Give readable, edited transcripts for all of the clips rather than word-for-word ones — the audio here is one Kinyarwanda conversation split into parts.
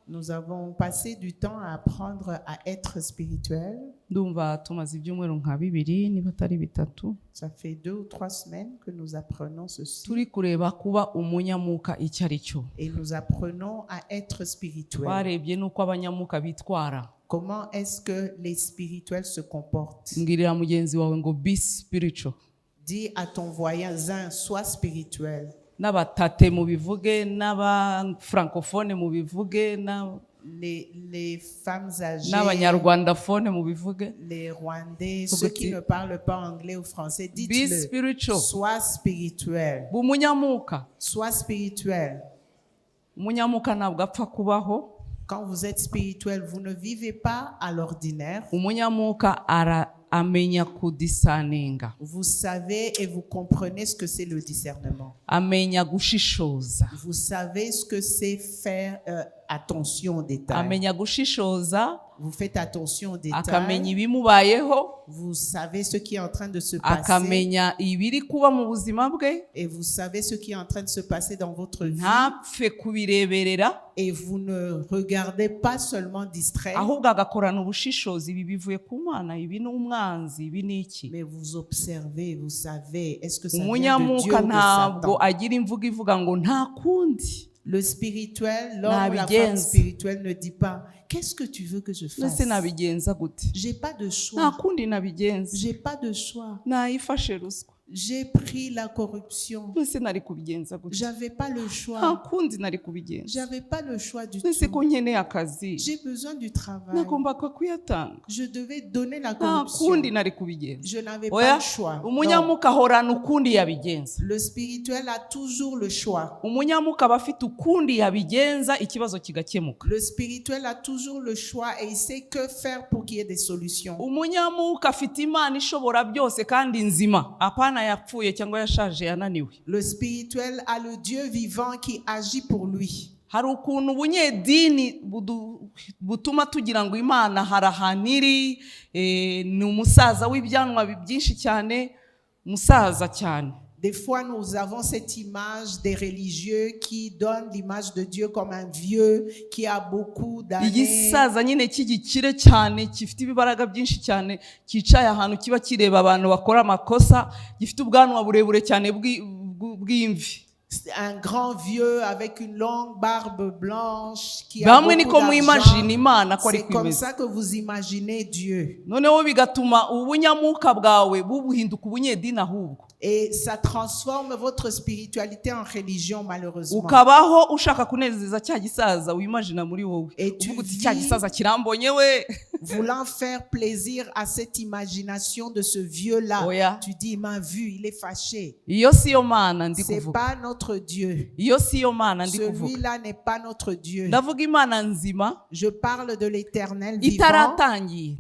Nous avons passé du temps à apprendre à être spirituel. Ça fait 2 ou 3 semaines que nous apprenons ceci. Et nous apprenons à être spirituel. Comment est-ce que les spirituels se comportent? Dis à ton voisin, sois spirituel. N'abatate mubivuge n'aba francophone mubivuge les femmes âgées, n'abanyarwandafone mubivuge, les Rwandais, ceux qui ne parlent pas anglais ou français, dites-le. Sois spirituel. Sois spirituel. Quand vous êtes spirituel, vous ne vivez pas à l'ordinaire. Vous savez et vous comprenez ce que c'est le discernement. Vous savez ce que c'est faire attention aux détails. Vous faites attention aux détails. Vous savez ce qui est en train de se passer. Et vous savez ce qui est en train de se passer dans votre vie. Et vous ne regardez pas seulement distrait. Mais vous observez, vous savez, est-ce que ça vient de Dieu ou de Satan? Le spirituel, l'homme ou la femme spirituelle ne dit pas « Qu'est-ce que tu veux que je fasse? J'ai pas de choix. J'ai pas de choix. J'ai pris la corruption. J'avais pas le choix. J'avais pas le choix du tout. J'ai besoin du travail. Je devais donner la corruption. Je n'avais pas le choix. Non. Le spirituel a toujours le choix. Le spirituel a toujours le choix et il sait que faire pour qu'il y ait des solutions. Le spirituel a le Dieu vivant qui agit pour lui. Des fois, nous avons cette image des religieux qui donnent l'image de Dieu comme un vieux qui a beaucoup d'années. Un grand vieux avec une longue barbe blanche qui a beaucoup d'argent. C'est comme ça que vous imaginez Dieu. Et ça transforme votre spiritualité en religion, malheureusement. Et tu vis voulant faire plaisir à cette imagination de ce vieux-là. Tu dis, il m'a vu, il est fâché. C'est pas notre Dieu. Celui-là n'est pas notre Dieu. Je parle de l'Éternel vivant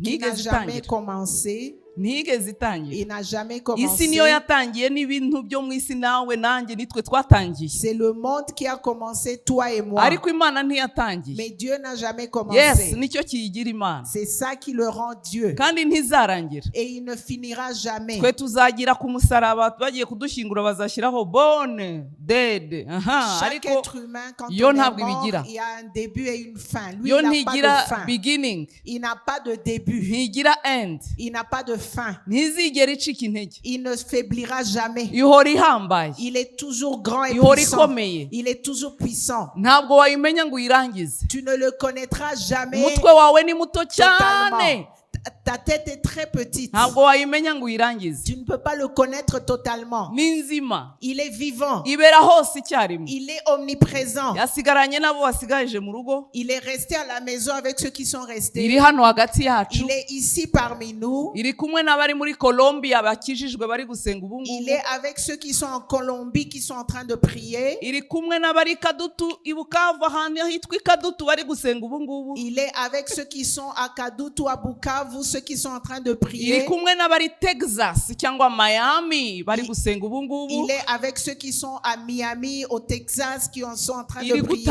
qui n'a jamais commencé. Il n'a jamais commencé. C'est le monde qui a commencé, toi et moi. Mais Dieu n'a jamais commencé. C'est ça qui le rend Dieu. Et il ne finira jamais. Chaque être humain, quand on est mort, il y a un début et une fin. Lui, il n'a pas de fin. Il n'a pas de début. Il n'a pas de fin. Il ne faiblira jamais. Il est toujours grand et puissant. Il est toujours puissant. Tu ne le connaîtras jamais totalement. Ta tête est très petite. Tu ne peux pas le connaître totalement. Il est vivant. Il est omniprésent. Il est resté à la maison avec ceux qui sont restés. Il est ici parmi nous. Il est avec ceux qui sont en Colombie qui sont en train de prier. Il est avec ceux qui sont à Kadutu, à Bukavu, ceux qui sont en train de prier. Il est avec ceux qui sont à Miami, au Texas, qui sont en train de prier.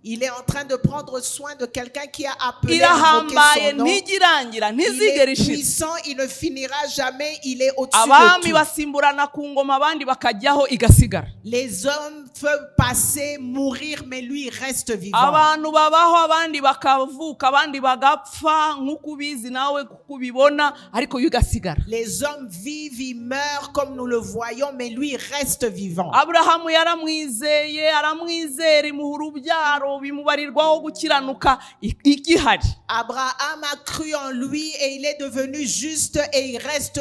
Il est en train de prendre soin de quelqu'un qui a appelé, invoqué son nom. Il est puissant, il ne finira jamais, il est au-dessus de tout. Les hommes peuvent passer, mourir, mais lui reste vivant. Les hommes vivent, ils meurent comme nous le voyons, mais lui reste vivant. Abraham yaramwizeye aramwizera imuha urubyaro bimubarirwaho gukiranuka igihari. Abraham a cru en lui et il est devenu juste et il reste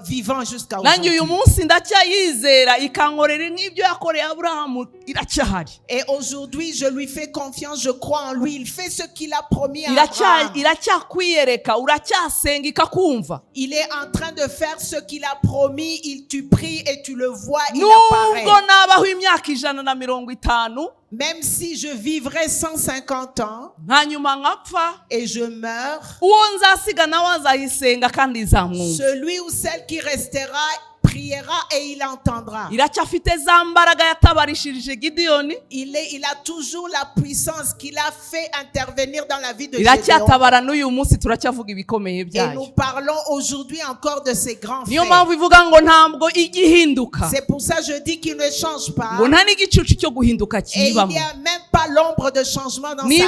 vivant jusqu'à aujourd'hui. Nanjye uyu munsi ndacyayizera ikankorera nk'ibyo yakoreye Abraham iracyahari. Et aujourd'hui je lui fais confiance, je crois en lui, il fait ce qu'il a promis à Abraham. Iracyakwiyereka uracyasenga ikakumva. Il est en train de faire ce qu'il a promis, tu pries et tu le vois, il apparaît. Nubwo nabaho imyaka 150 même si je vivrais 150 ans et je meurs, celui ou celle qui restera priera et il entendra. Il a toujours la puissance qu'il a fait intervenir dans la vie de Gédéon. Et nous parlons aujourd'hui encore de ces grands faits. C'est pour ça que je dis qu'il ne change pas. Et il n'y a même pas l'ombre de changement dans sa vie.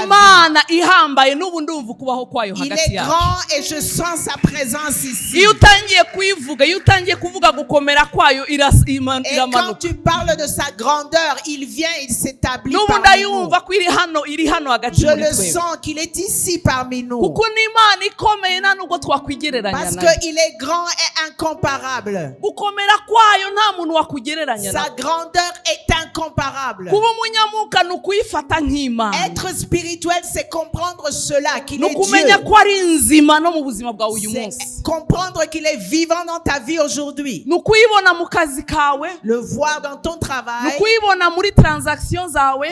Il est grand et je sens sa présence ici. Et quand tu parles de sa grandeur, il vient, il s'établit parmi nous. Je le sens qu'il est ici parmi nous. Parce qu'il est grand et incomparable. Sa grandeur est incomparable. Être spirituel, c'est comprendre cela, qu'il est Dieu. C'est comprendre qu'il est vivant dans ta vie aujourd'hui. Le voir dans ton travail,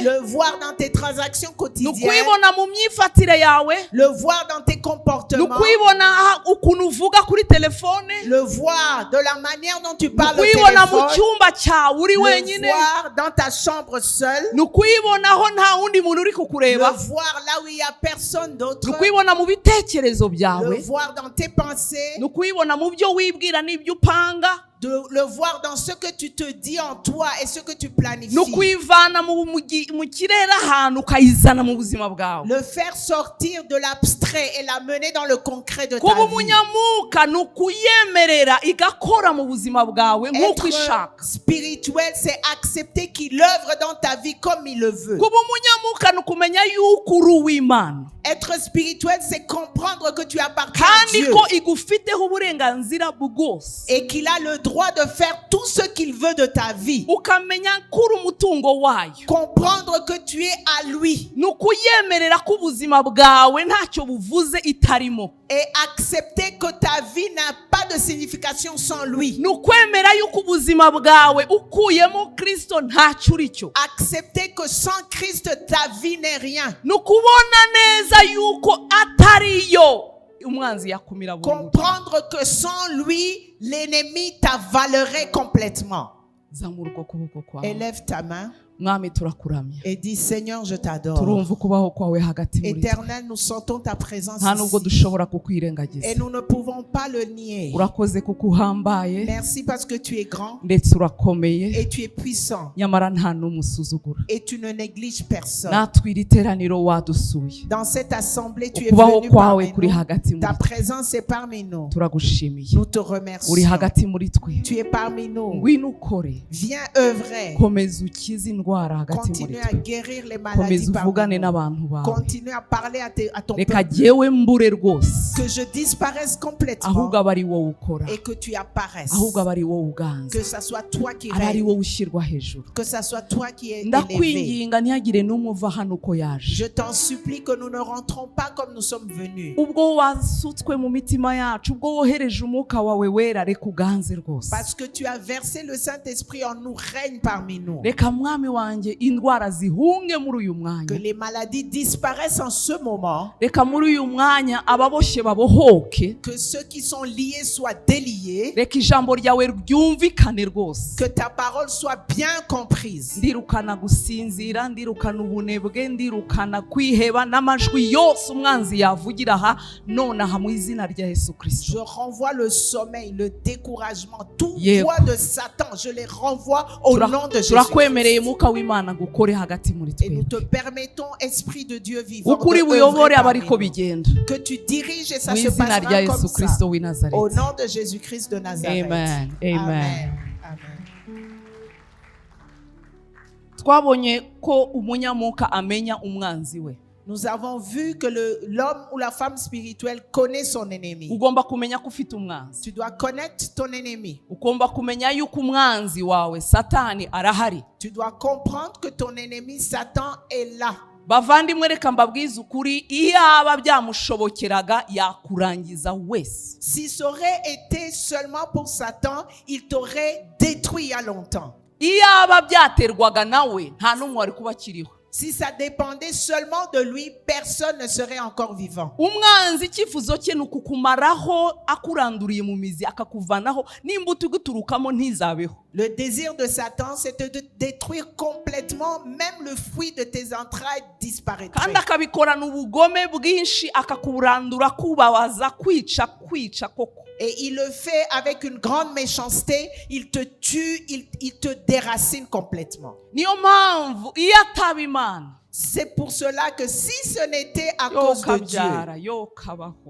le voir dans tes transactions quotidiennes, le voir dans tes comportements, le voir de la manière dont tu parles au téléphone, le voir dans ta chambre seule, le voir là où il n'y a personne d'autre, le voir dans tes pensées, le voir dans ce que tu te dis en toi et ce que tu planifies. Le faire sortir de l'abstrait et l'amener dans le concret de ta vie. Être spirituel, c'est accepter qu'il œuvre dans ta vie comme il le veut. Être spirituel, c'est comprendre que tu appartiens à Dieu et qu'il a le droit de faire tout ce qu'il veut de ta vie. Comprendre que tu es à lui. Et accepter que ta vie n'a pas de signification sans lui. Accepter que sans Christ ta vie n'est rien. Comprendre que sans lui, l'ennemi t'avalerait complètement. Élève ta main et dis: Seigneur, je t'adore. Éternel, nous sentons ta présence ici et nous ne pouvons pas le nier. Merci parce que tu es grand et tu es puissant et tu ne négliges personne. Dans cette assemblée, tu es venu parmi nous. Ta présence est parmi nous. Nous te remercions. Tu es parmi nous. Viens œuvrer. Continue à guérir les maladies parmi nous. Continue à parler à ton peuple. Que je disparaisse complètement et que tu apparaisses. Que ça soit toi qui règne. Que ça soit toi qui es élevé. Je t'en supplie que nous ne rentrons pas comme nous sommes venus. Parce que tu as versé le Saint-Esprit en nous, règne parmi nous. wanjye indwara zihunge muri uyu mwanya. Que les maladies disparaissent en ce moment. Reka muri uyu mwanya ababoshye babohoke. Que ceux qui sont liés soient déliés. Reka ijambo ryawe ryumvikane rwose. Que ta parole soit bien comprise. Ndirukana gusinzira, ndirukana ubunebwe, ndirukana kwiheba n'amajwi yose umwanzi yavugira aha nonaha mu izina rya Yesu Kristo. Je renvoie le sommeil, le découragement, toute voix de Satan, je les renvoie au nom de Jésus. Turakwemereye Mwuka w'Imana gukore hagati muri Et nous te twebwe. permettons, Esprit de Dieu vivant, Ukuri de buyobore œuvrer parmi abariko nous. bigenda. Que tu diriges et ça Mu se izina rya passera Yesu comme ça. Kristo w'i Nazareth. Au nom de Jésus-Christ de Nazareth. Amen. Amen. Amen. Amen. Twabonye ko umunyamuka amenya umwanzi we. Nous avons vu que l'homme ou la femme spirituelle connaît son ennemi. Ugomba kumenya ko ufite umwanzi. Tu dois connaître ton ennemi. Ugomba kumenya yuko umwanzi wawe Satani arahari. Tu dois comprendre que ton ennemi Satan est là. Bavandimwe reka mbabwize ukuri, iyaba byamushobokeraga yakurangiza wese. Si ça aurait été seulement pour Satan, il t'aurait détruit il y a longtemps. Iyaba byaterwaga nawe nta n'umwe wari kuba akiriho. Si ça dépendait seulement de lui, personne ne serait encore vivant. Umwanzi icyifuzo cye ni ukukumaraho akuranduriye mu mizi akakuvanaho n'imbuto iguturukamo ntizabeho. Le désir de Satan, c'est de te détruire complètement, même le fruit de tes entrailles disparaîtrait. Kandi akabikorana ubugome bwinshi akakurandura kubabaza kwica koko. Et il le fait avec une grande méchanceté, il te tue, il te déracine complètement. Niyo mpamvu iyo ataba Imana, c'est pour cela que si ce n'était à cause de Dieu,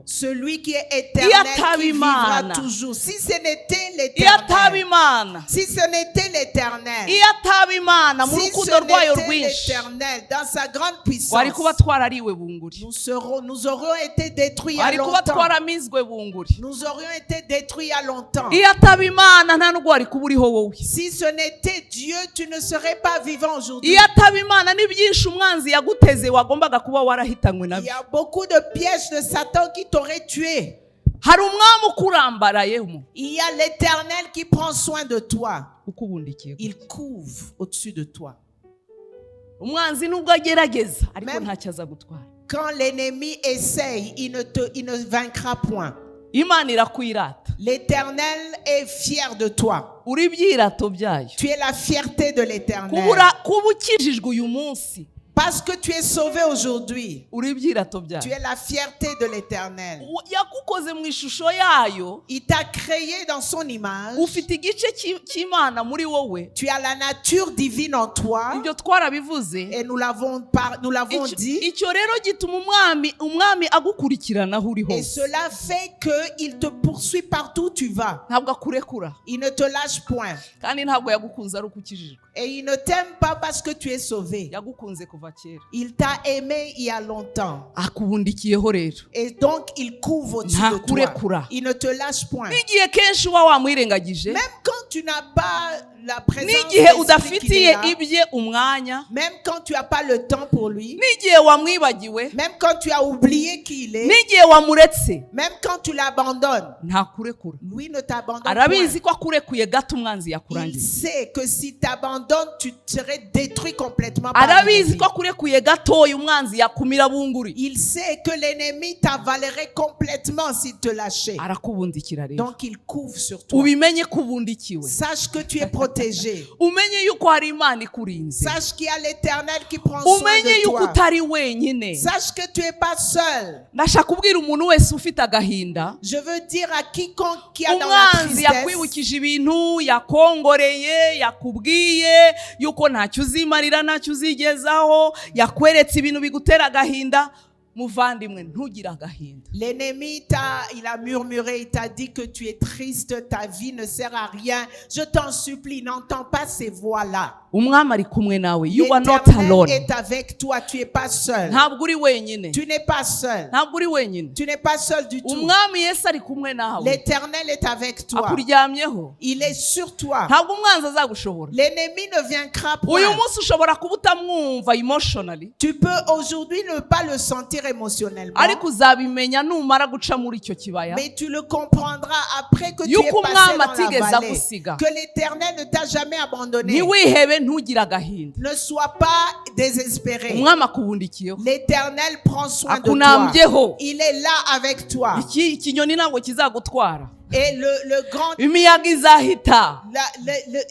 celui qui est éternel, qui vivra toujours, si ce n'était l'éternel, si ce n'était l'éternel, dans sa grande puissance, nous aurions été détruits à longtemps. Nous aurions été détruits à longtemps. Si ce n'était Dieu, tu ne serais pas vivant aujourd'hui. Il y a beaucoup de pièges de Satan qui t'auraient tué. Il y a l'Éternel qui prend soin de toi. Il couvre au-dessus de toi. Quand l'ennemi essaye, il ne vaincra point. L'Éternel est fier de toi. Tu es la fierté de l'Éternel. Parce que tu es sauvé aujourd'hui, tu es la fierté de l'Éternel. Il t'a créé dans son image. Tu as la nature divine en toi. Et nous l'avons dit. Et cela fait qu'il te poursuit partout où tu vas. Il ne te lâche point. Et il ne t'aime pas parce que tu es sauvé. Il t'a aimé il y a longtemps. Et donc il couvre au-dessus de toi. Il ne te lâche point. Même quand tu n'as pas la présence d'esprit qui est là, même quand tu n'as pas le temps pour lui, même quand tu as oublié qui il est, même quand tu l'abandonnes, lui ne t'abandonne pas. Il sait que si tu abandonnes, tu serais détruit complètement par l'ennemi. Il sait que l'ennemi t'avalerait complètement s'il te lâchait. Donc il couvre sur toi. Sache que tu es protégé. Sache qu'il y a l'Éternel qui prend soin de toi. Sache que tu n'es pas seul. Je veux dire à quiconque qui a dans la tristesse, yuko ntacyo uzimarira ntacyo uzigezaho yakweretse ibintu bigutera agahinda muvandimwe ntugire agahinda. L'ennemi il a murmuré, il t'a dit que tu es triste, ta vie ne sert à rien. Je t'en supplie, n'entends pas ces voix-là. Umwami ari kumwe nawe. You are not alone. L'Éternel est avec toi, tu n'es pas seul. Ntabwo uri wenyine. Tu n'es pas seul. Ntabwo uri wenyine. Tu n'es pas seul du tout. Umwami Yesu ari kumwe nawe. L'Éternel est avec toi. Akuryamyeho. Il est sur toi. Ntabwo umwanzi azagushobora. L'ennemi ne vaincra point. Uyu munsi ushobora kuba utamwumva emotionally. Tu peux aujourd'hui ne pas le sentir émotionnellement. Ariko uzabimenya numara guca muri icyo kibaya. Mais tu le comprendras après que tu es passé dans la vallée. Que l'Éternel ne t'a jamais abandonné. Ntiwihebe ntugire agahinda. Ne sois pas désespéré. Umwami akubundikiyeho. L'Éternel prend soin de Akunambyeho. toi. Il est là avec toi. Ikinyoni ntabwo kizagutwara. Et le grand, imiyaga izahita.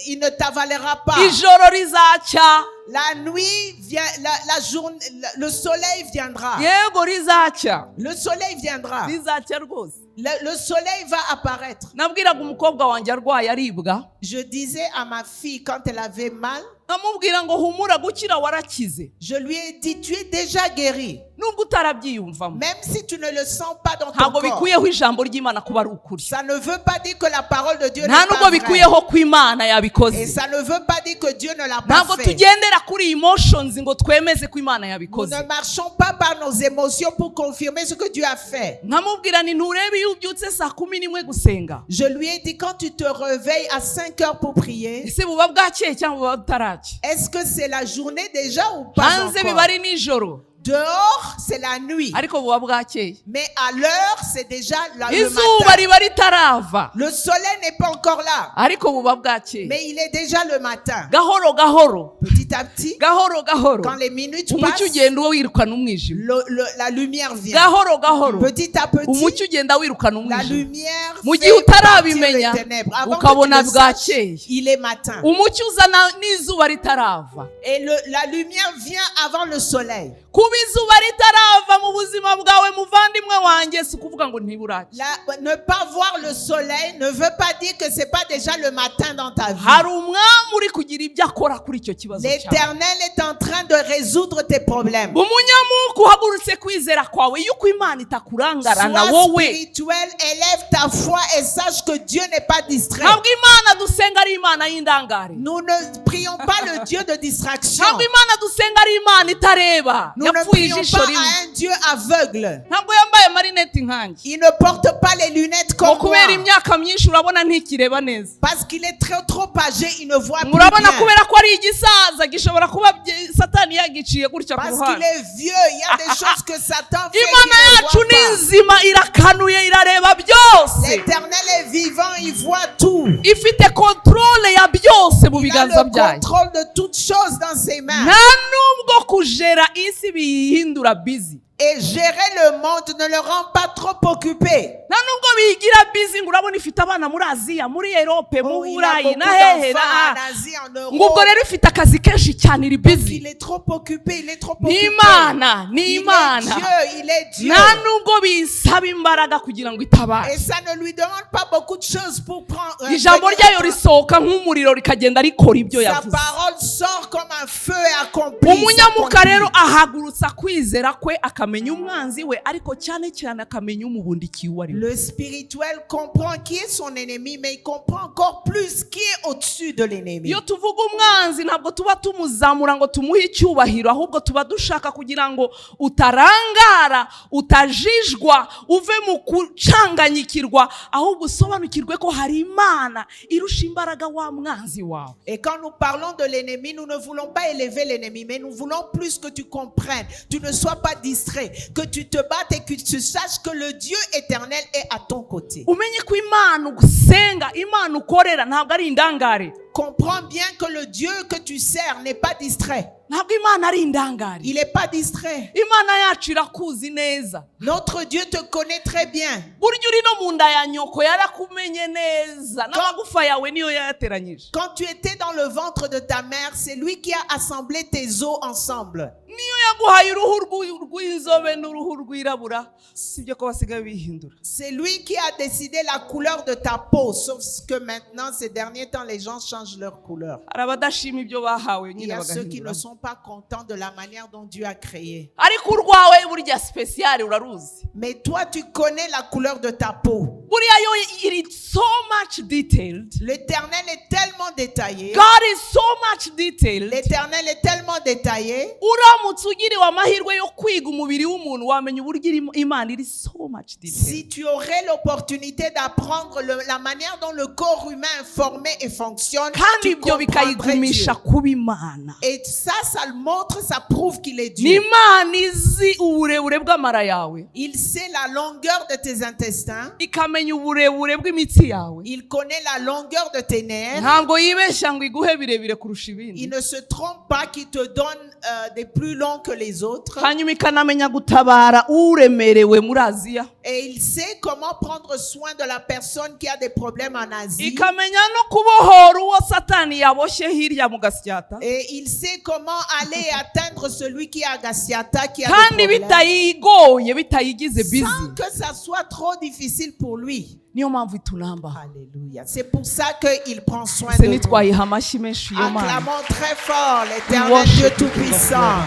il ne t'avalera pas. Ijoro rizacya. La nuit vient, la journée, le soleil viendra. Yego rizacya. Le soleil viendra. Rizacya rwose. Le soleil va apparaître. Nabwiraga umukobwa wanjye arwaye aribwa. Je disais à ma fille quand elle avait mal, nkamubwira ngo humura gukira warakize. je lui ai dit, tu es déjà guéri. Nubwo utarabyiyumvamo. Même si tu ne le sens pas dans ton ntabwo corps. bikuyeho ijambo ry'Imana kuba ari ukuri. Ça ne veut pas dire que la parole de Dieu n'est nta pas nubwo vraie. bikuyeho ko Imana Et yabikoze. ça ne veut pas dire que Dieu ne l'a pas ntabwo fait. tugendera kuri emotions ngo twemeze ko Imana Nous yabikoze. ne marchons pas par nos émotions pour confirmer ce que Dieu a fait. nkamubwira ni nturebe iyo ubyutse saa 11 gusenga. Je lui ai dit, quand tu te réveilles à 5 heures pour prier, ese buba bwakeye cyangwa buba butaracya? est-ce que c'est la journée déjà ou pas hanze biba encore? ari nijoro Dehors, c'est la nuit. ariko buba bwakeye. Mais à l'heure, c'est déjà le izuba matin. riba ritarava Le soleil n'est pas encore là. ariko buba bwakeye. Mais il est déjà le matin. gahoro gahoro Petit à petit, gahoro gahoro quand les minutes umucyo passent, ugenda uwo wirukana umwijima. la lumière vient. gahoro gahoro Petit à petit, umucyo ugenda wirukana la umwijima. lumière mu gihe fait partir utarabimenya les ténèbres. Avant que ukabona tu le saches, bwakeye. il est matin. umucyo uzana n'izuba ritarava. Et la lumière vient avant le soleil. kuba izuba ritarava mu buzima bwawe muvandimwe wanjye si ukuvuga ngo ntiburacya. Ne pas voir le soleil ne veut pas dire que c'est pas déjà le matin dans ta vie. hari umwami uri kugira ibyo akora kuri icyo kibazo cyawe. L'Éternel est en train de résoudre tes problèmes. umunyamuka uhagurutse kwizera kwawe yuko Imana itakurangarana Sois wowe. spirituel, élève ta foi et sache que Dieu n'est pas distrait. ntabwo Imana dusenga ari Imana y'indangare. Nous ne prions pas le Dieu de distraction. ntabwo Imana dusenga ari Imana itareba. Nous ne yapfuye prions ijisho pas rimwe. à un Dieu aveugle. ntabwo yambaye amarineti nkanjye. Il ne porte pas les lunettes ngo comme moi. kubera imyaka myinshi urabona ntikireba neza. Parce qu'il est trop âgé, il ne voit plus murabona bien. kubera ko ari igisaza gishobora kuba satani yagiciye gutya ku Parce qu'il ruhande. est vieux, il y a des choses que Satan fait Imana qu'il yacu ne ni voit pas. nzima irakanuye irareba byose. L'Éternel est vivant, il voit tout. ifite kontrole ya byose mu Il a biganza le byayo. contrôle de toutes choses dans ses mains. nta nubwo kujera isi biyihindura busy. Et gérer le monde ne le rend pas trop occupé. nta nubwo biyigira busy ngo urabona ifite abana muri Aziya muri Europe mu Oh, il a Burayi beaucoup na hehe d'enfants na en Asie, en Europe. ngo ubwo rero ifite akazi kenshi cyane iri busy. Il est trop occupé, il est trop ni occupé. Imana ni Il est Imana Dieu, il est Dieu. nta nubwo bisaba imbaraga kugira ngo itabare. Et ça ne lui demande pas beaucoup de choses pour prendre. ijambo ryayo risohoka nk'umuriro rikagenda rikora ibyo Sa yavuze. parole sort comme un feu et accomplit. umunyamuka rero ahagurutsa kwizera kwe akamenya umwanzi we ariko cyane cyane akamenya umubundikiye uwo ari we. Le spirituel comprend qui est son ennemi, mais il comprend encore plus qui est au-dessus de l'ennemi. iyo tuvuga umwanzi ntabwo tuba tumuzamura ngo tumuhe icyubahiro ahubwo tuba dushaka kugira ngo utarangara utajijwa uve mu gucanganyikirwa ahubwo usobanukirwe ko hari Imana irusha imbaraga wa mwanzi wawe. Et quand nous parlons de l'ennemi, nous ne voulons pas élever l'ennemi, mais nous voulons plus que tu comprennes, tu ne sois pas distrait, que tu te battes et que tu saches que le Dieu éternel est à ton côté. umenye ko Imana usenga Imana ukorera ntabwo ari indangare. Comprends bien que le Dieu que tu sers n'est pas distrait. ntabwo Imana ari indangare. Il n'est pas distrait. Imana yacu irakuzi neza. Notre Dieu te connaît très bien. burya uri no mu nda ya nyoko yarakumenye neza n'amagufa yawe niyo yayateranyije. Quand tu étais dans le ventre de ta mère, c'est lui qui a assemblé tes os ensemble. niyo yaguhaye uruhu rw'inzobe n'uruhu rwirabura sibyo ko basigaye bihindura. C'est lui qui a décidé la couleur de ta peau, sauf que maintenant, ces derniers temps, les gens changent leur couleur. hari abadashima ibyo bahawe Il y nyine a ceux qui ne bagahindura. sont pas contents de la manière dont Dieu a créé. ariko urwawe burya special uraruzi. Mais toi, tu connais la couleur de ta peau. buriya yo iri so much detailed. L'Éternel est tellement détaillé. God is so much detailed. L'Éternel est tellement détaillé. uramutse ugiriwe amahirwe yo kwiga umubiri w'umuntu wamenya uburyo Imana iri so much detailed. Si tu aurais l'opportunité d'apprendre la manière dont le corps humain est formé et fonctionne, kandi tu ibyo comprendrais Dieu. bikayigumisha kuba Imana. Et ça le montre, ça prouve qu'il est ni Dieu. Imana izi uburebure bw'amara yawe Il sait la longueur de tes intestins. ikamenya akamenya uburebure bw'imitsi yawe. Il connaît la longueur de tes nerfs. Ntabwo yibeshya ngo iguhe birebire kurusha ibindi. Il ne se trompe pas qu'il te donne des plus longs que les autres. Hanyuma ikanamenya gutabara uremerewe muri Aziya. Et il sait comment prendre soin de la personne qui a des problèmes en Asie. Ikamenya no kubohora uwo Satani yaboshye hirya mu Gasyata. Et il sait comment aller atteindre celui qui est à Gasyata, qui a kandi des problèmes. bitayigoye bitayigize busy. Sans que ça soit trop difficile pour lui. Niyo mpamvu itunamba. Alléluia. C'est pour ça qu'il prend soin Se de nous. nitwayiha amashyi menshi yo Mana. Acclamons très fort l'Éternel Dieu Tout-Puissant.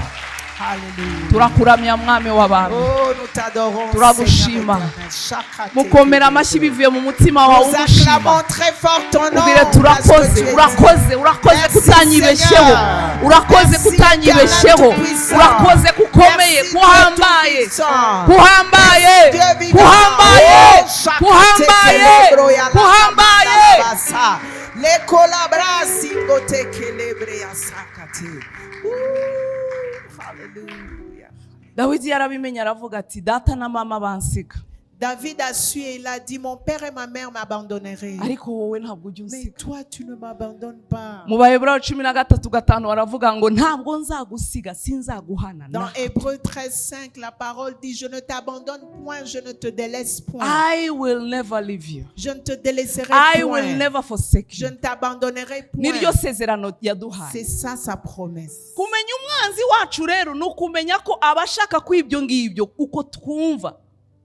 Alléluia. Turakuramya mwami w'abantu. Oh, nous t'adorons. Turagushima. Seigneur. Mukomera amashyi bivuye mu mutima wawe Nous umushima. acclamons très fort ton nom. Ubire turakoze, urakoze kutanyibeshyeho. Urakoze kutanyibeshyeho. Urakoze kukomeye, kuhambaye. Kuhambaye. Kuhambaye. Kuhambaye. Kuhambaye. Les collabrasi gote celebre asakate. Hallelujah. Dawidi yarabimenya aravuga ati data na mama bansiga. David a su et il a dit, mon père et ma mère m'abandonneraient. Ariko wowe ntabwo ujya Mais unsiga. toi, tu ne m'abandonnes pas. Mu Baheburayo 13:5 baravuga ngo ntabwo nzagusiga sinzaguhana. Dans Hébreux 13:5, la parole dit, je ne t'abandonne point, je ne te délaisse point. I will never leave you. Je ne te délaisserai I will point. never forsake Je you. ne t'abandonnerai Niryo point. sezerano yaduhaye. C'est ça sa promesse. Kumenya umwanzi wacu rero ni ukumenya ko abashaka kw'ibyo ngibyo uko twumva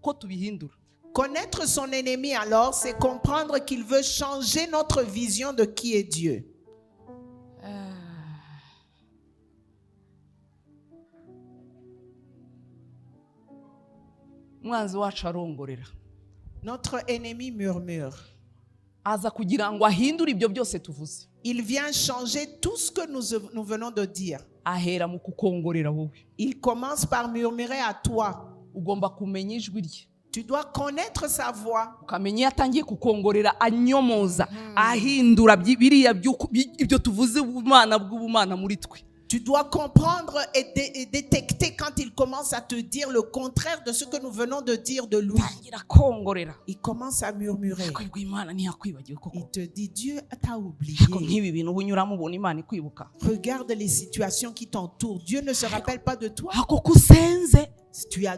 ko tubihindura. Connaître son ennemi alors, c'est comprendre qu'il veut changer notre vision de qui est Dieu. Umwanzi wacu arongorera. Notre ennemi murmure. Aza kugira ngo ahindure ibyo byose tuvuze. Il vient changer tout ce que nous venons de dire. Ahera mu kukongorera wowe. Il commence par murmurer à toi. Ugomba kumenya ijwi rye. Tu dois connaître sa voix. Ukamenya iyo atangiye kukongorera anyomoza ahindura biriya ibyo tuvuze ubumana muri twe. Tu dois comprendre et détecter quand il commence à te dire le contraire de ce que nous venons de dire de lui. Il commence à murmurer. Il te dit, Dieu t'a oublié. Regarde les situations qui t'entourent. Dieu ne se rappelle pas de toi.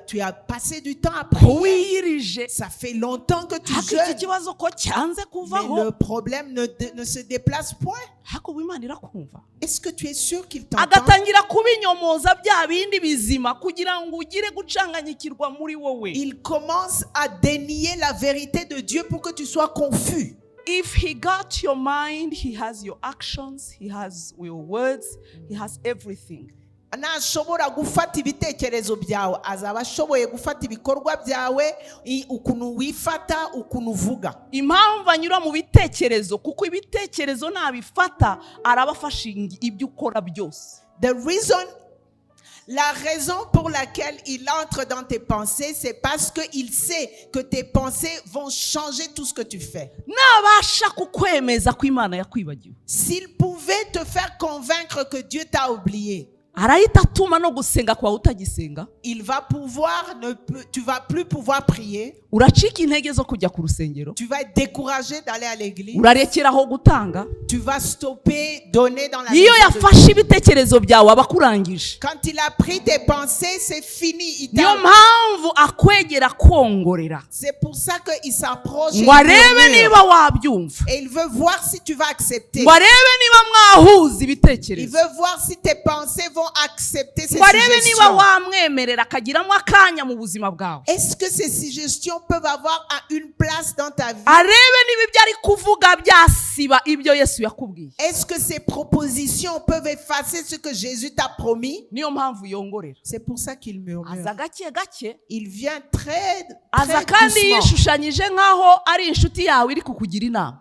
Tu as passé du temps à prier. Ça fait longtemps que tu jeûnes. Mais le problème ne se déplace point. Est-ce que tu es sûr qu'il t'entend? Il commence à dénier la vérité de Dieu pour que tu sois confus. If he got your mind, he has your actions, he has your words, he has everything. Nashobora gufata ibitekerezo byawe, azaba ashoboye gufata ibikorwa byawe, ukuntu wifata, ukuntu uvuga. Impamvu anyura mu bitekerezo kuko ibitekerezo nabifata arabafasha ibyo ukora byose. La raison pour laquelle il entre dans tes pensées, c'est parce qu'il sait que tes pensées vont changer tout ce que tu fais. S'il pouvait te faire convaincre que Dieu t'a oublié, il va pouvoir, tu vas plus pouvoir prier. Tu vas être découragé d'aller à l'église. Tu vas stopper, donner dans la maison de Dieu. Quand il a pris tes pensées, c'est fini. C'est pour ça qu'il s'approche et il veut voir si tu vas accepter. Il veut voir si tes pensées vont accepter ces suggestions. Est-ce que ces suggestions peuvent avoir une place dans ta vie? Est-ce que ces propositions peuvent effacer ce que Jésus t'a promis? C'est pour ça qu'il murmure. Il vient très doucement.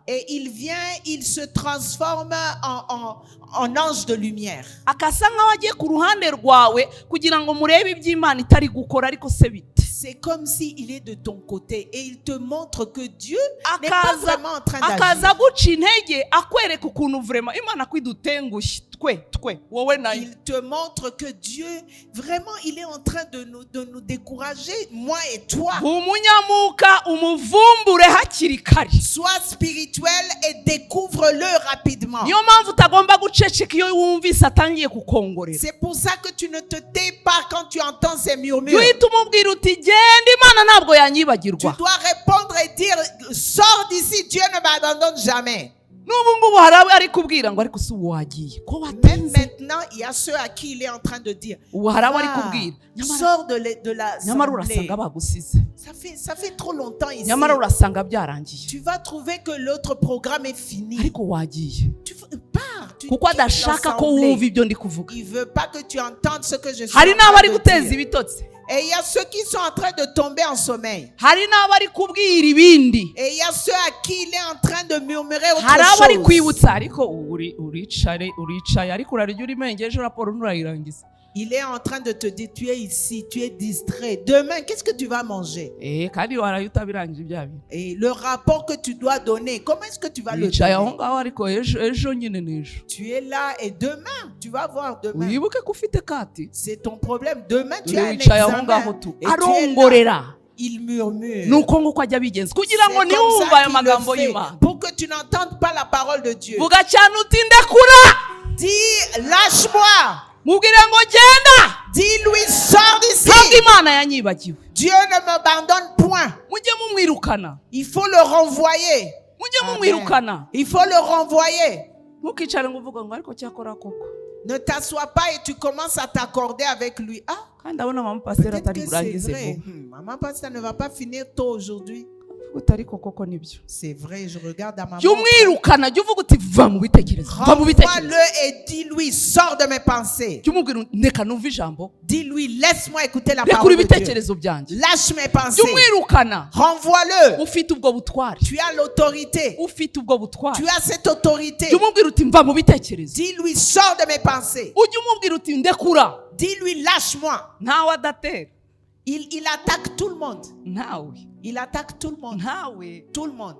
Et il se transforme en ange de lumière. c'est comme s'il est de ton côté et il te montre que Dieu n'est pas vraiment en train d'agir. akaza guca intege akwereka ukuntu vraiment Imana kwidutengushye Il te montre que Dieu vraiment il est en train de nous décourager, moi et toi. Sois spirituel et découvre-le rapidement. C'est pour ça que tu ne te tais pas quand tu entends ces murmures. Tu dois répondre et dire, sors d'ici, Dieu ne m'abandonne jamais. Même maintenant, il y a ceux à qui il est en train de dire, sors de l'assemblée. Ça fait trop longtemps ici. Tu vas trouver que l'autre programme est fini. Tu pars, tu quittes l'assemblée. Il veut pas que tu entendes ce que je suis en train de dire. Et il y a ceux qui sont en train de tomber en sommeil. Et il y a ceux à qui il est en train de murmurer autre chose. Il est en train de te dire, tu es ici, tu es distrait. Demain, qu'est-ce que tu vas manger? Et le rapport que tu dois donner, comment est-ce que tu vas le donner? Tu es là et demain, tu vas voir demain. C'est ton problème. Demain, tu as un examen. Et tu es là. Il murmure. C'est comme ça qu'il le fait, pour que tu n'entendes pas la parole de Dieu. Dis, lâche-moi. Dis-lui, sors d'ici. Dieu ne m'abandonne point. Il faut le renvoyer. Il faut le renvoyer. Ne t'assois pas et tu commences à t'accorder avec lui. Ah, peut-être que c'est vrai. Maman, ça ne va pas finir tôt aujourd'hui. C'est vrai, je regarde à maman. Renvoie-le et dis-lui, sors de mes pensées. Dis-lui, laisse-moi écouter la parole de Dieu. Lâche mes pensées. Renvoie-le. Tu as l'autorité. Tu as cette autorité. Dis-lui, sors de mes pensées. Dis-lui, lâche-moi. Il attaque tout le monde. Il attaque tout le monde. Tout le monde.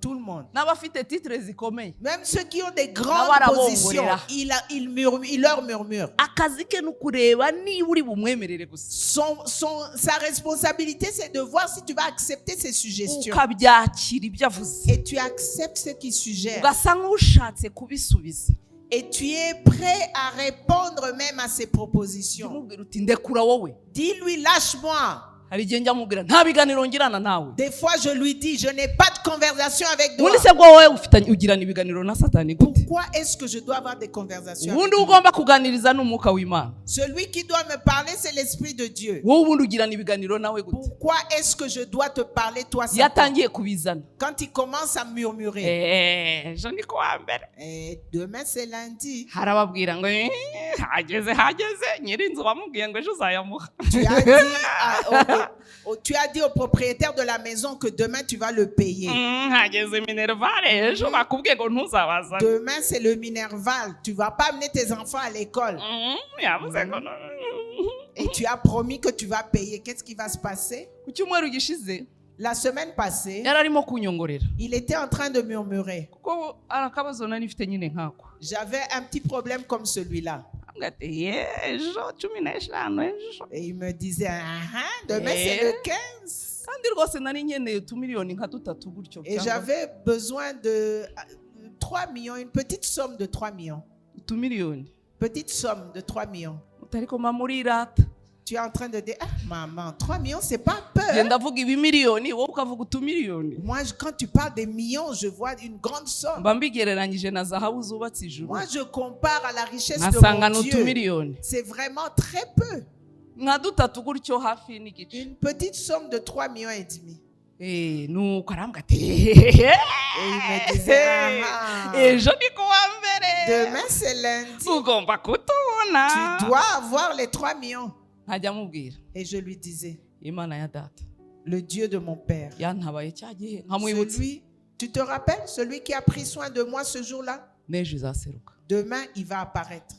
Tout le monde. Même ceux qui ont des grandes positions, il leur murmure. Sa responsabilité, c'est de voir si tu vas accepter ses suggestions. Et tu acceptes ce qu'il suggère. Et tu es prêt à répondre même à ses propositions. Dis-lui, lâche-moi. Des fois, je lui dis, je n'ai pas de conversation avec toi. Pourquoi est-ce que je dois avoir des conversations avec lui? Celui qui doit me parler, c'est l'Esprit de Dieu. Pourquoi est-ce que je dois te parler, toi, Satan? Quand il commence à murmurer. Demain, c'est lundi. Tu as dit au propriétaire de la maison que demain tu vas le payer. Demain c'est le Minerval. Tu vas pas amener tes enfants à l'école. Et tu as promis que tu vas payer. Qu'est-ce qui va se passer? La semaine passée, il était en train de murmurer. J'avais un petit problème comme celui-là. Et il me disait, demain c'est le 15. Et j'avais besoin de 3 millions, une petite somme de 3 millions. Petite somme de 3 millions. Tu es en train de dire, maman, 3 millions, c'est pas peu. Moi, quand tu parles des millions, je vois une grande somme. Moi, je compare à la richesse de mon Dieu. C'est vraiment très peu. Une petite somme de 3 millions et demi. Et il me disait, demain c'est lundi. Tu dois avoir les 3 millions. Et je lui disais, le Dieu de mon père, celui, tu te rappelles, celui qui a pris soin de moi ce jour-là, demain il va apparaître.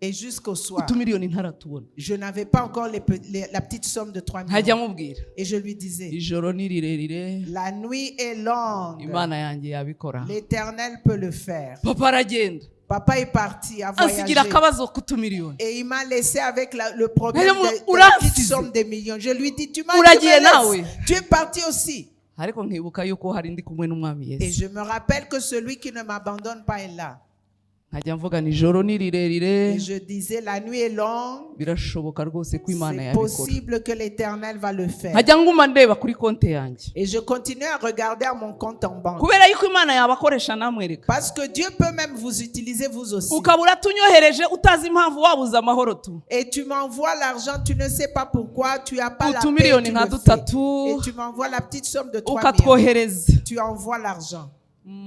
Et jusqu'au soir, utumiliyoni ntaratubona. je n'avais pas encore la petite somme de 3 millions. Nkajya mubwira, Et je lui disais, ijoro ni rirerire, la nuit est longue. Imana yanjye yabikora. L'Éternel peut le faire. Papa aragenda, Papa est parti à ansigira voyager. akabazo kutumiliyoni. Et il m'a laissé avec le problème de la Uransize. petite somme des millions. Je lui dis, tu m'as Uragiye dit, nawe. tu es parti aussi. Ariko nkibuka yuko hari ndi kumwe n'umwami Et Yesu. je me rappelle que celui qui ne m'abandonne pas est là. Nkajya mvuga ni ijoro ni rirerire, Et je disais, la nuit est longue. birashoboka rwose ko Imana C'est yabikora. possible que l'Éternel va le faire. Nkajya nguma ndeba kuri konti yanjye, Et je continue à regarder à mon compte en banque. kubera yuko Imana yabakoresha namwereka. Parce que Dieu peut même vous utiliser vous aussi. Ukaba uratunyohereje utazi impamvu wabuze amahoro tu. Et tu m'envoies l'argent, tu ne sais pas pourquoi, tu n'as pas la paix, Utumiliyoni tu nka le fais. dutatu, Et tu m'envoies la petite somme de 3 millions. ukatwohereza. Tu envoies l'argent.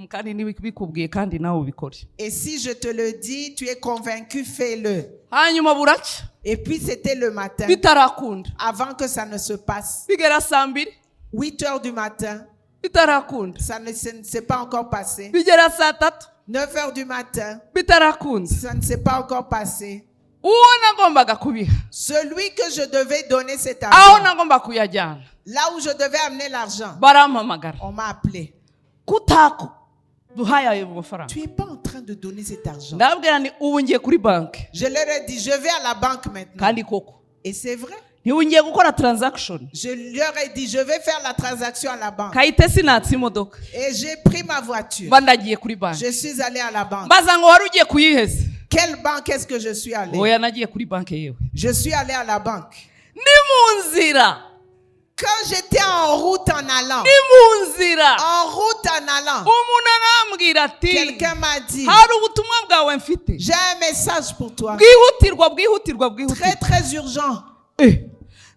Kandi ntibikubwiye kandi nawe ubikore. Et si je te le dis, tu es convaincu, fais-le. Hanyuma buraca, Et puis c'était le matin, bitarakunda, avant que ça ne se passe. bigera saa mbiri, 8 heures du matin, bitarakunda, ça ne s'est pas encore passé. bigera saa tatu, 9 heures du matin, bitarakunda. ça ne s'est pas encore passé. Uwo nagombaga kubiha, Celui que je devais donner cet aho argent, nagomba kuyajyana, là où je devais amener l'argent, barampamagara. on m'a appelé. Kutako duhaye ayo mafaranga. Tu n'es pas en train de donner cet argent. Ndababwira ni ubu ngiye kuri banki, Je leur ai dit, je vais à la banque maintenant. kandi koko Et c'est vrai. ntibu ngiye gukora transaction. Je leur ai dit, je vais faire la transaction à la banque. Kayitesi natse imodoka, Et j'ai pris ma voiture. mba ndagiye kuri banki. Je suis allé à la banque. Mbaza ngo wari ugiye kuyiheza? Quelle banque est-ce que je suis allé? Oya, nagiye kuri banki yewe. Je suis allé à la banque. Ni mu nzira, Quand j'étais en route en allant, ni mu nzira, en route en allant, umuntu arambwira ati, quelqu'un m'a dit, hari ubutumwa bwawe mfite j'ai un message pour toi. bwihutirwa. Très, très urgent.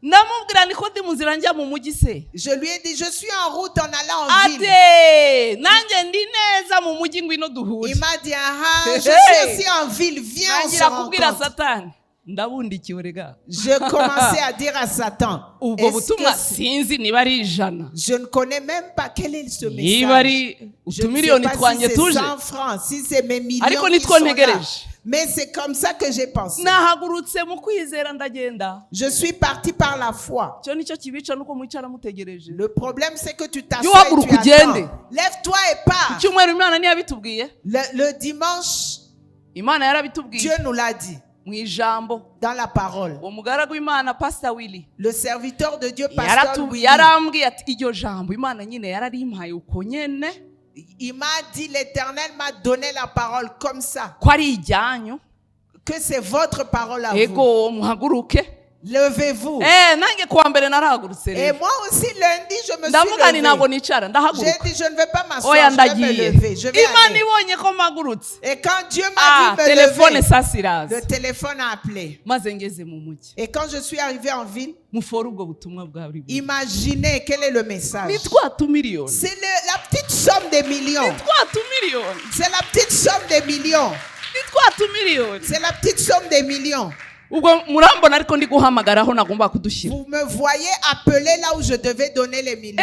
Ndamubwira niko ndi mu nzira njya mu mujyi se. Je lui ai dit, je suis en route en allant en ville. Ate nanjye ndi neza mu mujyi ngwino duhure. Il m'a dit, ah, je suis aussi en ville, viens, on se Nangira kubwira rencontre. Satani, ndabundikiwe rega. Je commençais à dire à Satan, Ubwo est-ce butumwa que sinzi niba ari ijana, je ne connais même pas quel est ce niba message. ari Je ne utumiliyoni sais pas twanjye si c'est tuje. 100 francs, si c'est mes millions Ariko qui nitwo sont là. ntegereje. Mais c'est comme ça que j'ai pensé. Nahagurutse mu kwizera ndagenda. Je suis parti par la foi. Cyo nicyo kibica nuko mwicara mutegereje. Le problème, c'est que tu Yo t'assois et haguruka tu ugende. attends. Lève-toi et pars. Icyumweru Imana ntiyabitubwiye. Le dimanche, Imana yarabitubwiye Dieu nous l'a dit mu ijambo. dans la parole. Umugaragu w'Imana Pastor Willy Le serviteur de Dieu, Pasteur Willy, yarambwiye ati iryo jambo Imana nyine yararimpaye uko nyene il m'a dit, l'Éternel m'a donné la parole comme ça, ko ari ijyanyu. que c'est votre parole à vous. Ego muhaguruke. Levez-vous. Nanjye kuwa mbere narahagurutse Et rero. moi aussi, lundi, je me Ndavuga ni suis ntabwo levé. nicara J'ai ndahaguruka. dit, je ne vais pas m'asseoir, Oya je vais me ndagiye. lever. Je vais Imana aller. ibonye ko mpagurutse. Et quand Dieu m'a dit de me telefone lever, sasa iraza. le téléphone a appelé. Maze ngeze mu mujyi. Et quand je suis arrivé en ville, Mufora ubwo butumwa bwa buri buri. imaginez quel est le message. Ni twa tumiliyoni. C'est la petite somme des millions. Ni twa tumiliyoni. C'est la petite somme des millions. Ni twa tumiliyoni. C'est la petite somme des millions. Ubwo murambona ariko ndi guhamagaraho nagomba kudushyira. Vous me voyez appeler là où je devais donner les millions.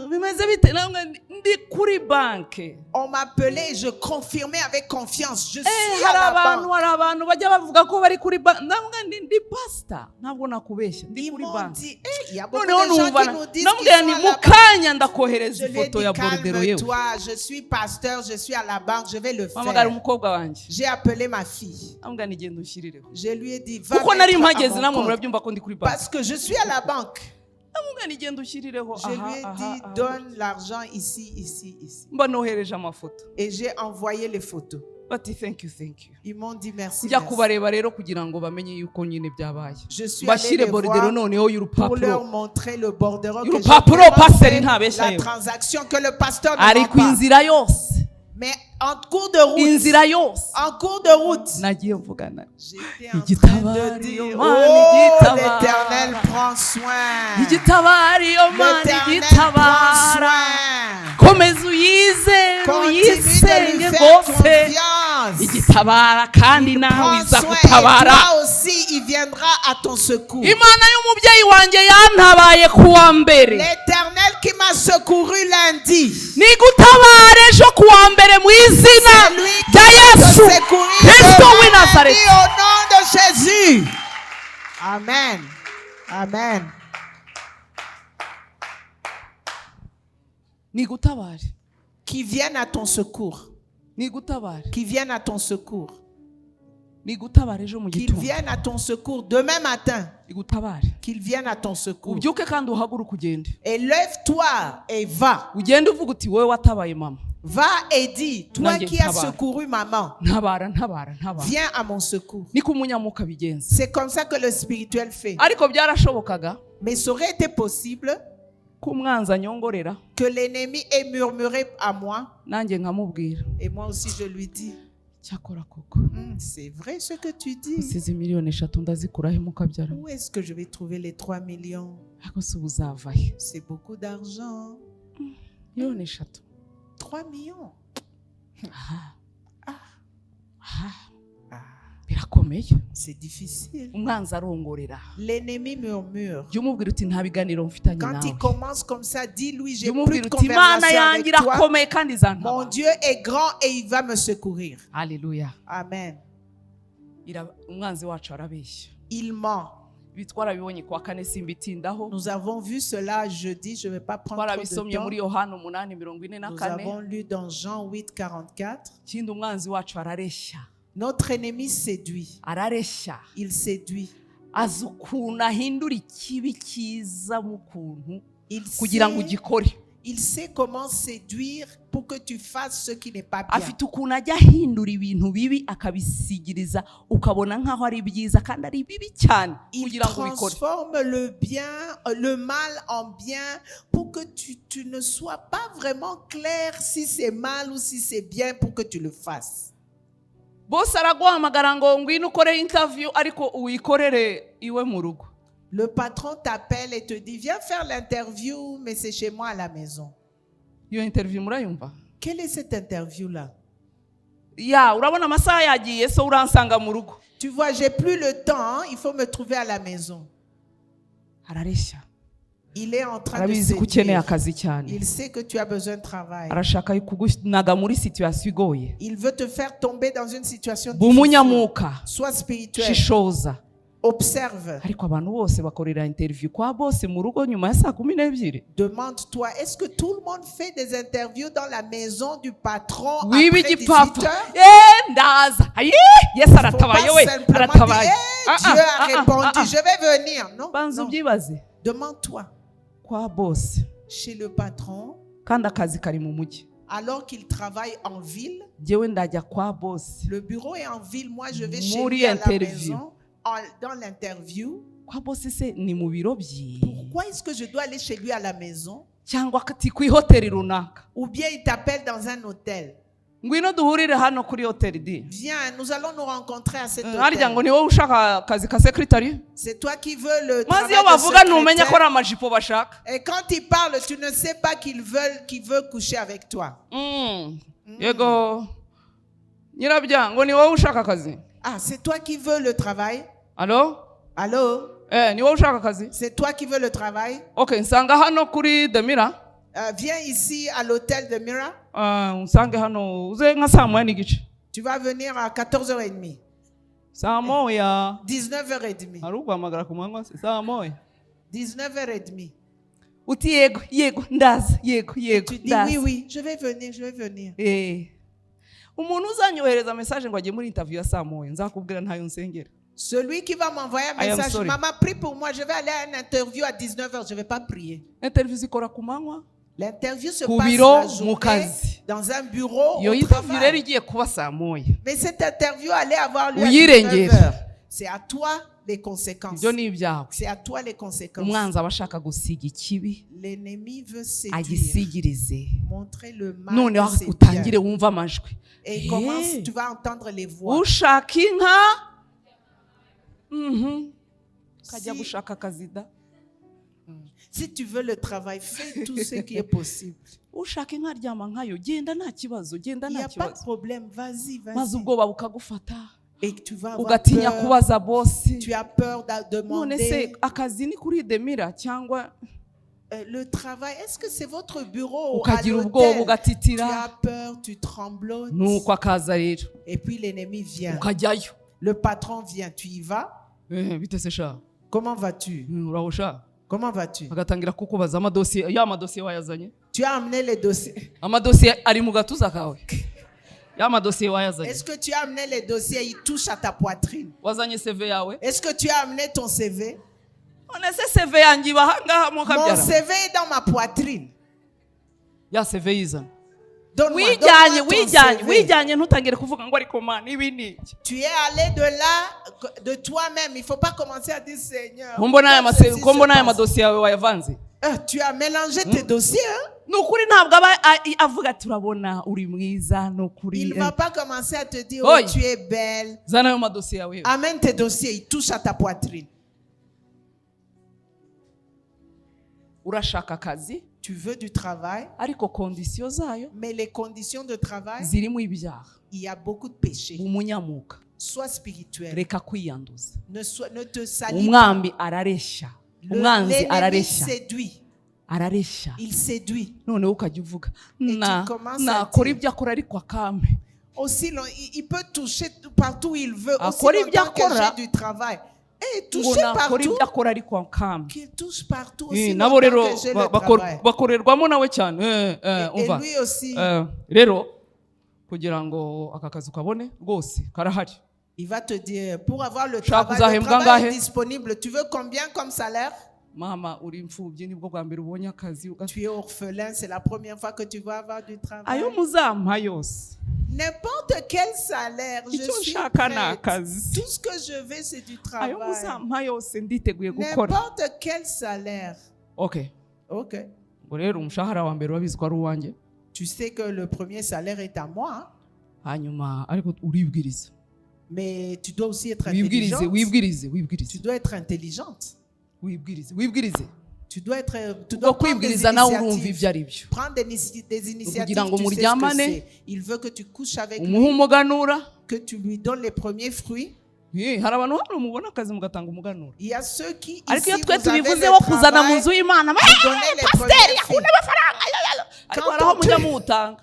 Bimeze bite namwe ndi kuri banki. On m'appelait et je confirmais avec confiance. Je suis Hari à la abantu banque. hari abantu bajya bavuga ko bari kuri banki. Namwe ndi pastor ntabwo nakubeshya ndi Ils kuri m'ont banki. dit, il y a beaucoup Noneho de gens numva qui nous disent qu'ils namubwira sont ni à mu la banque. kanya ndakohereza Je lui ai ifoto dit, ya borudero yewe. calme-toi, je suis pasteur, je suis à la banque, je vais le Mpamagara faire. umukobwa wanjye. J'ai appelé ma fille. Namubwira ni genda ushirireho. Je lui ai dit, va Kuko nari mettre à mpageze mon namwe compte. murabyumva ko ndi kuri banki. Parce que je suis à la banque. Namubwira ni genda ushirireho. Je lui ai dit, donne l'argent ici, ici, ici. Mba nohereje amafoto. Et j'ai envoyé les photos. Bati thank you. Ils m'ont dit merci. Njya merci. kubareba rero kugira ngo bamenye yuko nyine byabaye. Je suis allé Bashyire les borudero voir noneho pour leur y'urupapuro. montrer le bordereau que j'ai Y'urupapuro vraiment pasteur fait, ntabeshya la yewe. transaction que le pasteur ne Ari vend ku pas. inzira yose. Mais en cours de route, Inzira yose. en cours de route, Nagiye mvugana. j'étais en train Igitabari, de dire, oh man, oh, igitabara. l'Éternel prend soin. Igitabari yo mani L'Éternel prend igitabara. soin. Komeza uyizere Continue de uyisenge lui faire rwose. confiance. Igitabara kandi nawe Prends iza soin et gutabara. toi aussi, il viendra à ton secours. Imana y'umubyeyi wanjye yantabaye kuwa mbere. L'Éternel qui m'a secouru lundi. nigutabare ejo kuwa mbere mu izina rya Yesu Kristo w'i Nazareti. Au nom de Jésus. Amen. Amen. nigutabare Qui viennent à ton secours. nigutabare Qui viennent à ton secours. nigutabare ejo mu Qu'ils gitondo viennent à ton secours demain matin. nigutabare Qu'ils viennent à ton secours. ubyuke kandi uhaguruke ugende Et lève-toi et va. ugende uvuga uti wowe watabaye mama Va et dis, toi Nanjye qui as ntabara. secouru maman, ntabara viens à mon secours. niko umunyamuka bigenza. C'est comme ça que le spirituel fait. ariko byarashobokaga Mais ça aurait été possible ko umwanzi anyongorera que l'ennemi ait murmuré à moi. nanjye nkamubwira Et moi aussi je lui dis, cyakora koko c'est vrai ce que tu dis. usize miliyoni 3 ndazikurahe mukabyara Où est-ce que je vais trouver les 3 millions? ariko si ubuzavahe C'est beaucoup d'argent. miliyoni 3 3 millions. birakomeye. C'est difficile. umwanzi arongorera L'ennemi murmure. jya umubwira uti nta biganiro mfitanye Quand il nawe. commence comme ça, dis-lui, j'ai jya plus umubwira de uti imana conversation yanjye avec toi. irakomeye kandi Mon izantabara. Dieu est grand et il va me secourir. Haleluya. Amen. umwanzi wacu arabeshya. Il ment. ibi twarabibonye kuwa kane simbitindaho. Nous avons vu cela jeudi, je ne vais pas prendre trop de twarabisomye temps. muri Yohana 8:44. Nous avons lu dans Jean 8, 44. ikindi umwanzi wacu arareshya. Notre ennemi séduit. arareshya. Il séduit. azi ukuntu ahindura ikibi cyiza mu kuntu Il kugira ngo sait, ugikore. il sait comment séduire pour que tu fasses ce qui n'est pas bien. afite ukuntu ajya ahindura ibintu bibi akabisigiriza ukabona nk'aho ari byiza kandi ari bibi cyane Il kugira ngo ubikore. transforme le bien, le mal en bien pour que tu ne sois pas vraiment clair si c'est mal ou si c'est bien pour que tu le fasses. bose araguhamagara ngo ngwino ukore interview ariko uyikorere iwe mu rugo. Le patron t'appelle et te dit, viens faire l'interview, mais c'est chez moi à la maison. iyo interview murayumva? Quelle est cette interview-là? urabona amasaha yagiye so uransanga mu rugo. Tu vois, j'ai plus le temps, il faut me trouver à la maison. arareshya. Il est en train de arabizi ko ukeneye séduire. akazi cyane. Il sait que tu as besoin de travail. arashaka kugunaga muri situation igoye. Il veut te faire tomber dans une situation difficile. bumunyamuka Sois spirituel. shishoza. Observe. ariko abantu bose bakorera interview kwa bose mu rugo nyuma ya saa 12. Demande-toi, est-ce que tout le monde fait des interviews dans la maison du patron wiba après igipapa 18 heures? ndaza yesu Faut pas aratabaye we simplement aratabaye. dire, Dieu a répondu, je vais venir. Non, banza non. ubyibaze Demande-toi, kwa bose chez le patron, kandi akazi kari mu mujyi. alors qu'il travaille en ville, njyewe ndajya kwa bose le bureau est en ville, moi je vais chez Muri lui à la interview. maison, dans l'interview. kwa bose se ni mu biro bye Pourquoi est-ce que je dois aller chez lui à la maison? cyangwa ati ku ihoteli runaka Ou bien il t'appelle dans un hôtel. ngwino duhurire hano kuri hoteli di. Viens, nous allons nous rencontrer à cet harya ngo hôtel. ni wowe ushaka akazi ka secretary? C'est toi qui veux le maze travail iyo de bavuga ntumenya ko secrétaire. ari amajipo bashaka. Et quand il parle, tu ne sais pas qu'il veut coucher avec toi. yego nyirabya ngo ni wowe ushaka akazi? Ah, c'est toi qui veux le travail? Allo? Allô? ni wowe ushaka akazi? C'est toi qui veux le travail? Okay, nsanga hano kuri Demira. Viens ici à l'hôtel de Mira. Nsange hano uze nka saa moya n'igice. Tu vas venir à 14h30. Saa moya. 19h30. Hari uguhamagara ku manywa se saa moya. 19h30. Uti yego ndaza yego Tu dis ndaza. oui, je vais venir. Umuntu uzanyohereza message ngo ajye muri interview ya saa moya nzakubwira ntayo nsengera. Celui qui va m'envoyer un message, maman, prie pour moi, je vais aller à une interview à 19h, je ne vais pas prier. Interview zikora ku manywa. L'interview se Ku passe biro, la mu journée kazi. dans un bureau Iyo au interview rero travail. igiye kuba saa moya. Mais cette interview allait avoir lieu à Uyirengere. 19h. C'est à toi les conséquences. Ibyo ni ibyawe. C'est à toi les conséquences. Umwanzi aba ashaka gusiga ikibi L'ennemi veut séduire, agisigirize. montrer le mal Noneho que c'est utangire bien. wumva amajwi. Et commence, tu vas entendre les voix. ushaka inka kajya Si- gushaka akazi da. Si tu veux le travail, fais tout ce qui est possible. ushaka inka aryama nkayo genda nta kibazo genda Il n'y nta a pas de kibazo. problème, vas-y. maze ubwoba bukagufata Et tu vas avoir ugatinya peur. kubaza bosi. Tu as peur de none se demander. akazi ni kuri Demira cyangwa le travail, est-ce que c'est votre bureau ou à ukagira ubwoba l'hôtel? Tu ugatitira as peur, tu tremblotes. nuko akaza rero Et puis l'ennemi vient. ukajyayo. Le patron vient, tu y vas? Bite se sha Comment vas-tu? uraho sha Comment vas-tu? agatangira kukubaza amadosiye ya madosiye wayazanye, Tu as amené les dossiers. amadosiye ari mu gatuza kawe, ya madosiye wayazanye, Est-ce que tu as amené les dossiers? Ils touchent à ta poitrine. wazanye CV yawe. Est-ce que tu as amené ton CV? None se CV yanjye iba ahangaha mu Mon kabyara, CV est dans ma poitrine. ya CV yizana. Donne-moi wijyanye ton wijyanye CV. wijyanye ntutangire kuvuga ngo ariko mana ibi ni iki. Tu es allé de là, de toi-même. Il ne faut pas commencer à dire Seigneur. Ko mbona aya ceci mase- ko mbona aya se passe. madosiye yawe wayavanze. Tu as mélangé tes dossiers. Hein? Ni ukuri ntabwo aba avuga turabona uri mwiza, ni ukuri Il ne va pas commencer à te dire Oi. oh, tu es belle. zana ayo madosiye yawe. Amène tes dossiers. Il touche à ta poitrine. Urashaka akazi Tu veux du travail, ariko kondisiyo zayo mais les conditions de travail, zirimo ibyaha. il y a beaucoup de péchés. Umunyamuka Sois spirituel. reka kwiyanduza. Ne te salis pas. Umwami arareshya, umwanzi L'ennemi arareshya, séduit. arareshya. Il séduit. Noneho ukajya uvuga tu commences à nakora dire- ibyo akora ariko akampe. Aussi, il peut toucher partout où il veut. Aussi Akora ibyo longtemps que akora. j'ai du travail. Et Ngo toucher nakora partout. ibyo akora ariko akampe. Qu'il touche partout aussi Nabo longtemps rero que j'ai le travail. bakorerwamo nawe cyane. Et Umva lui aussi, rero kugira ngo aka kazi ukabone rwose karahari. il va te dire, pour avoir le Ushaka travail est uzahembwa disponible. Tu veux combien comme salaire? Mama uri imfubyi nibwo bwa mbere ubonye akazi Tu es orphelin, c'est la première fois que tu vas avoir du travail. ayo muzampa yose N'importe quel salaire, je icyo suis nshaka ni prête. akazi. Tout ce que je veux, c'est du ayo travail. muzampa yose nditeguye gukora. N'importe quel salaire. Okay, Ok. ngo rero umushahara wa mbere wabizi ko ari uwanjye, Tu sais que le premier salaire est à moi, hein? hanyuma ariko uribwiriza, Mais tu dois aussi être wibwirize intelligente. wibwirize Tu wibwirize dois être intelligente. wibwirize wibwirize. Tu dois ubwo prendre des kwibwiriza nawe urumva initiatives. ibyo ari byo. Prendre des initiatives. Kugira ngo Tu sais ce que muryamane. c'est. Il veut que tu couches avec umuha lui, umuganura. que tu lui donnes les premiers fruits. Hari abantu hano mubona akazi mugatanga umuganura, Il y a ceux qui, ariko ici, iyo twe vous avez tubivuze le wo kuzana mu travail, nzu y'Imana vous donnez les premiers fruits. ariko Quand hari aho on mujya te- muwutanga.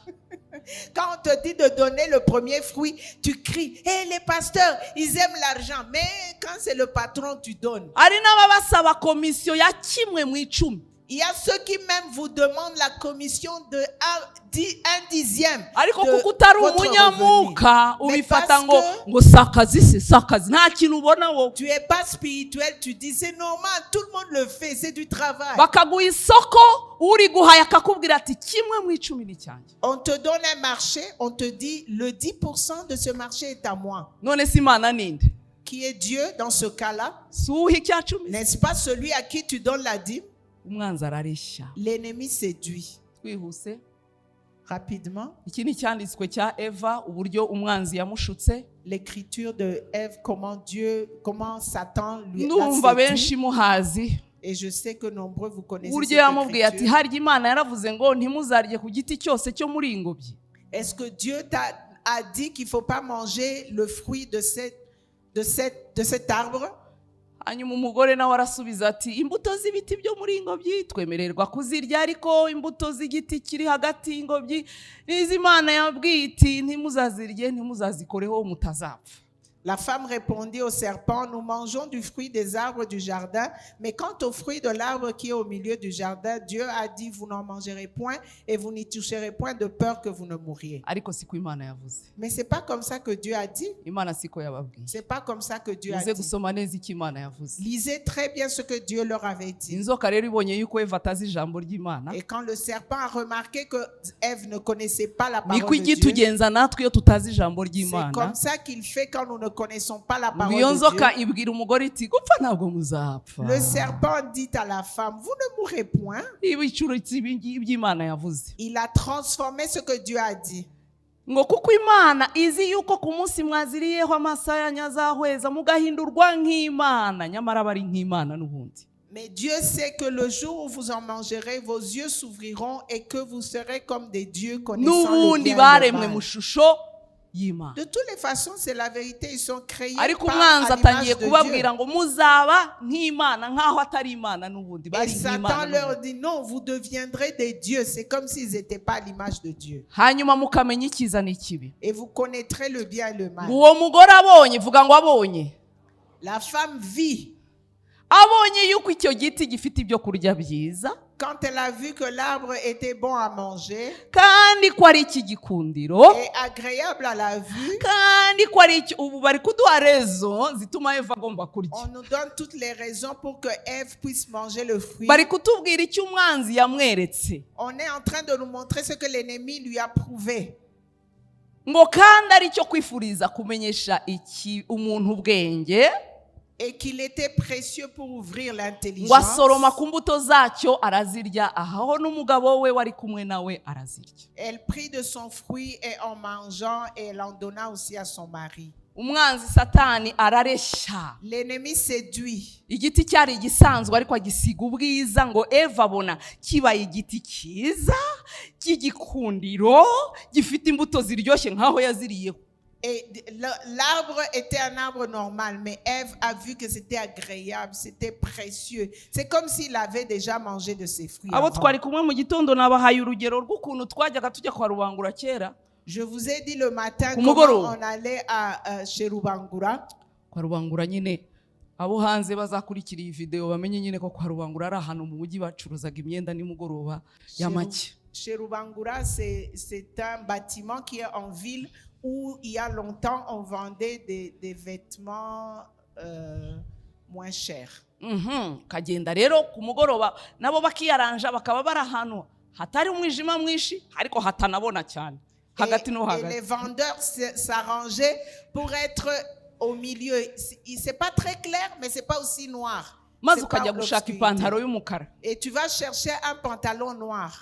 Quand on te dit de donner le premier fruit, tu cries, hé, les pasteurs, ils aiment l'argent. Mais quand c'est le patron, tu donnes. Hari n'ababasaba komisiyo ya kimwe mu icumi, Il y a ceux qui même vous demandent la commission de un dixième ariko de kuko utari votre umunyamuka revenu. Mais ubifata parce ngo que ngo si akazi se si akazi, nta kintu ubona wowe. tu es pas spirituel, tu dis c'est normal, tout le monde le fait, c'est du travail. Bakaguha isoko, uri guhaye akakubwira ati kimwe mu icumi ni cyanjye. On te donne un marché, on te dit le 10% de ce marché est à moi. None si Imana ninde? Qui est Dieu dans ce cas-là? Si uwuha icya cumi? N'est-ce pas celui à qui tu donnes la dîme? Umwanzi arareshya. L'ennemi séduit. Twihuse, Rapidement, iki ni icyanditswe cya Eva, uburyo umwanzi yamushutse. l'écriture de Ève, comment Satan lui a Ndumva séduit. benshi muhazi. Et je sais que nombreux vous connaissez Uburyo cette yamubwiye ati écriture. harya Imana yaravuze ngo ntimuzarye ku giti cyose cyo muri iyi ngobyi. Est-ce que Dieu a dit qu'il ne faut pas manger le fruit de cet arbre? Hanyuma umugore nawe arasubiza ati imbuto z'ibiti byo muri iyi ngobyi twemererwa kuzirya, ariko imbuto z'igiti kiri hagati y'ingobyi nizo Imana yabwiye iti ntimuzazirye ntimuzazikoreho mutazapfa. La femme répondit au serpent, nous mangeons du fruit des arbres du jardin, mais quant au fruit de l'arbre qui est au milieu du jardin, Dieu a dit, vous n'en mangerez point et vous n'y toucherez point de peur que vous ne mouriez. Ariko siko Imana yavuze. Mais c'est pas comme ça que Dieu a dit. Imana siko yababwiye. C'est pas comme ça que Dieu a Uze dit. gusoma neza icyo Imana yavuze. Lisez très bien ce que Dieu leur avait dit. Inzoka rero ibonye yuko Eva atazi ijambo ry'Imana, Et quand le serpent a remarqué que Ève ne connaissait pas la parole niko de Dieu, igitugenza natwe iyo tutazi ijambo c'est ry'Imana. comme ça qu'il fait quand nous ne connaissons pas la parole Iyo de nzoka Dieu. ibwira umugore iti gupfa ntabwo muzapfa. Le serpent dit à la femme, vous ne mourrez point. Ibicuritse iby'Imana yavuze. Il a transformé ce que Dieu a dit. Ngo kuko Imana izi yuko ku munsi mwaziriyeho amasaha yanyu azahweza mugahindurwa nk'Imana, nyamara bari nk'Imana n'ubundi. Mais Dieu sait que le jour où vous en mangerez, vos yeux s'ouvriront et que vous serez comme des dieux connaissant le N'ubundi bien et le baremwe mal. mu shusho y'Imana. De toutes les façons, c'est la vérité. Ils sont créés ariko par umwanzi à atangiye l'image de kubabwira Dieu. ngo muzaba nk'Imana nk'aho atari Imana n'ubundi Et bari Satan nk'Imana leur n'ubundi. dit non, vous deviendrez des dieux. C'est comme s'ils n'étaient pas à l'image de Dieu. hanyuma mukamenya icyiza n'ikibi. Et vous connaîtrez le bien et le mal. uwo mugore abonye, vuga ngo abonye, La femme vit. abonye yuko icyo giti gifite ibyo kurya byiza Quand elle a vu que l'arbre était bon à manger kandi ko ari ik'igikundiro et agréable à la vue, kandi ko ari ubu bari kuduha rezo zituma Eva agomba kurya. on nous donne toutes les raisons pour que Ève puisse manger le fruit. bari kutubwira icyo umwanzi yamweretse On est en train de nous montrer ce que l'ennemi lui a prouvé. ngo kandi ari cyo kwifuriza kumenyesha umuntu ubwenge, Et qu'il était précieux pour ouvrir ngo l'intelligence. asoroma ku mbuto zacyo arazirya, aho n'umugabo we wari kumwe nawe arazirya. Elle prit de son fruit et en mangeant, et elle en donna aussi à son mari. umwanzi satani arareshya. L'ennemi séduit. igiti cyari igisanzwe ariko agisiga ubwiza ngo Eva abona kibaye igiti cyiza cy'igikundiro gifite imbuto ziryoshye nk'aho yaziriyeho. Et l'arbre était un arbre normal, mais Ève a vu que c'était agréable, c'était précieux. C'est comme s'il avait déjà mangé de ses fruits. abo avant. twari kumwe mu gitondo nabahaye urugero rw'ukuntu twajyaga tujya kwa Rubangura kera. Je vous ai dit le matin Kumugoro. comment on allait chez Rubangura. Kwa Rubangura nyine abo hanze bazakurikira iyi video bamenye nyine ko kwa Rubangura ari ahantu mu mujyi bacuruzaga imyenda nimugoroba ya make. Chez Rubangura, c'est un bâtiment qui est en ville où il y a longtemps on vendait des vêtements moins chers. Kagenda rero ku mugoroba nabo bakiyaranja bakaba bari ahantu hatari umwijima mwinshi ariko hatanabona cyane hagati no Et hagati. les vendeurs s'arrangeaient pour être au milieu. C'est pas très clair, mais c'est pas aussi noir. maze C'est pas ukajya gushaka l'obscurité. ipantaro y'umukara Et tu vas chercher un pantalon noir.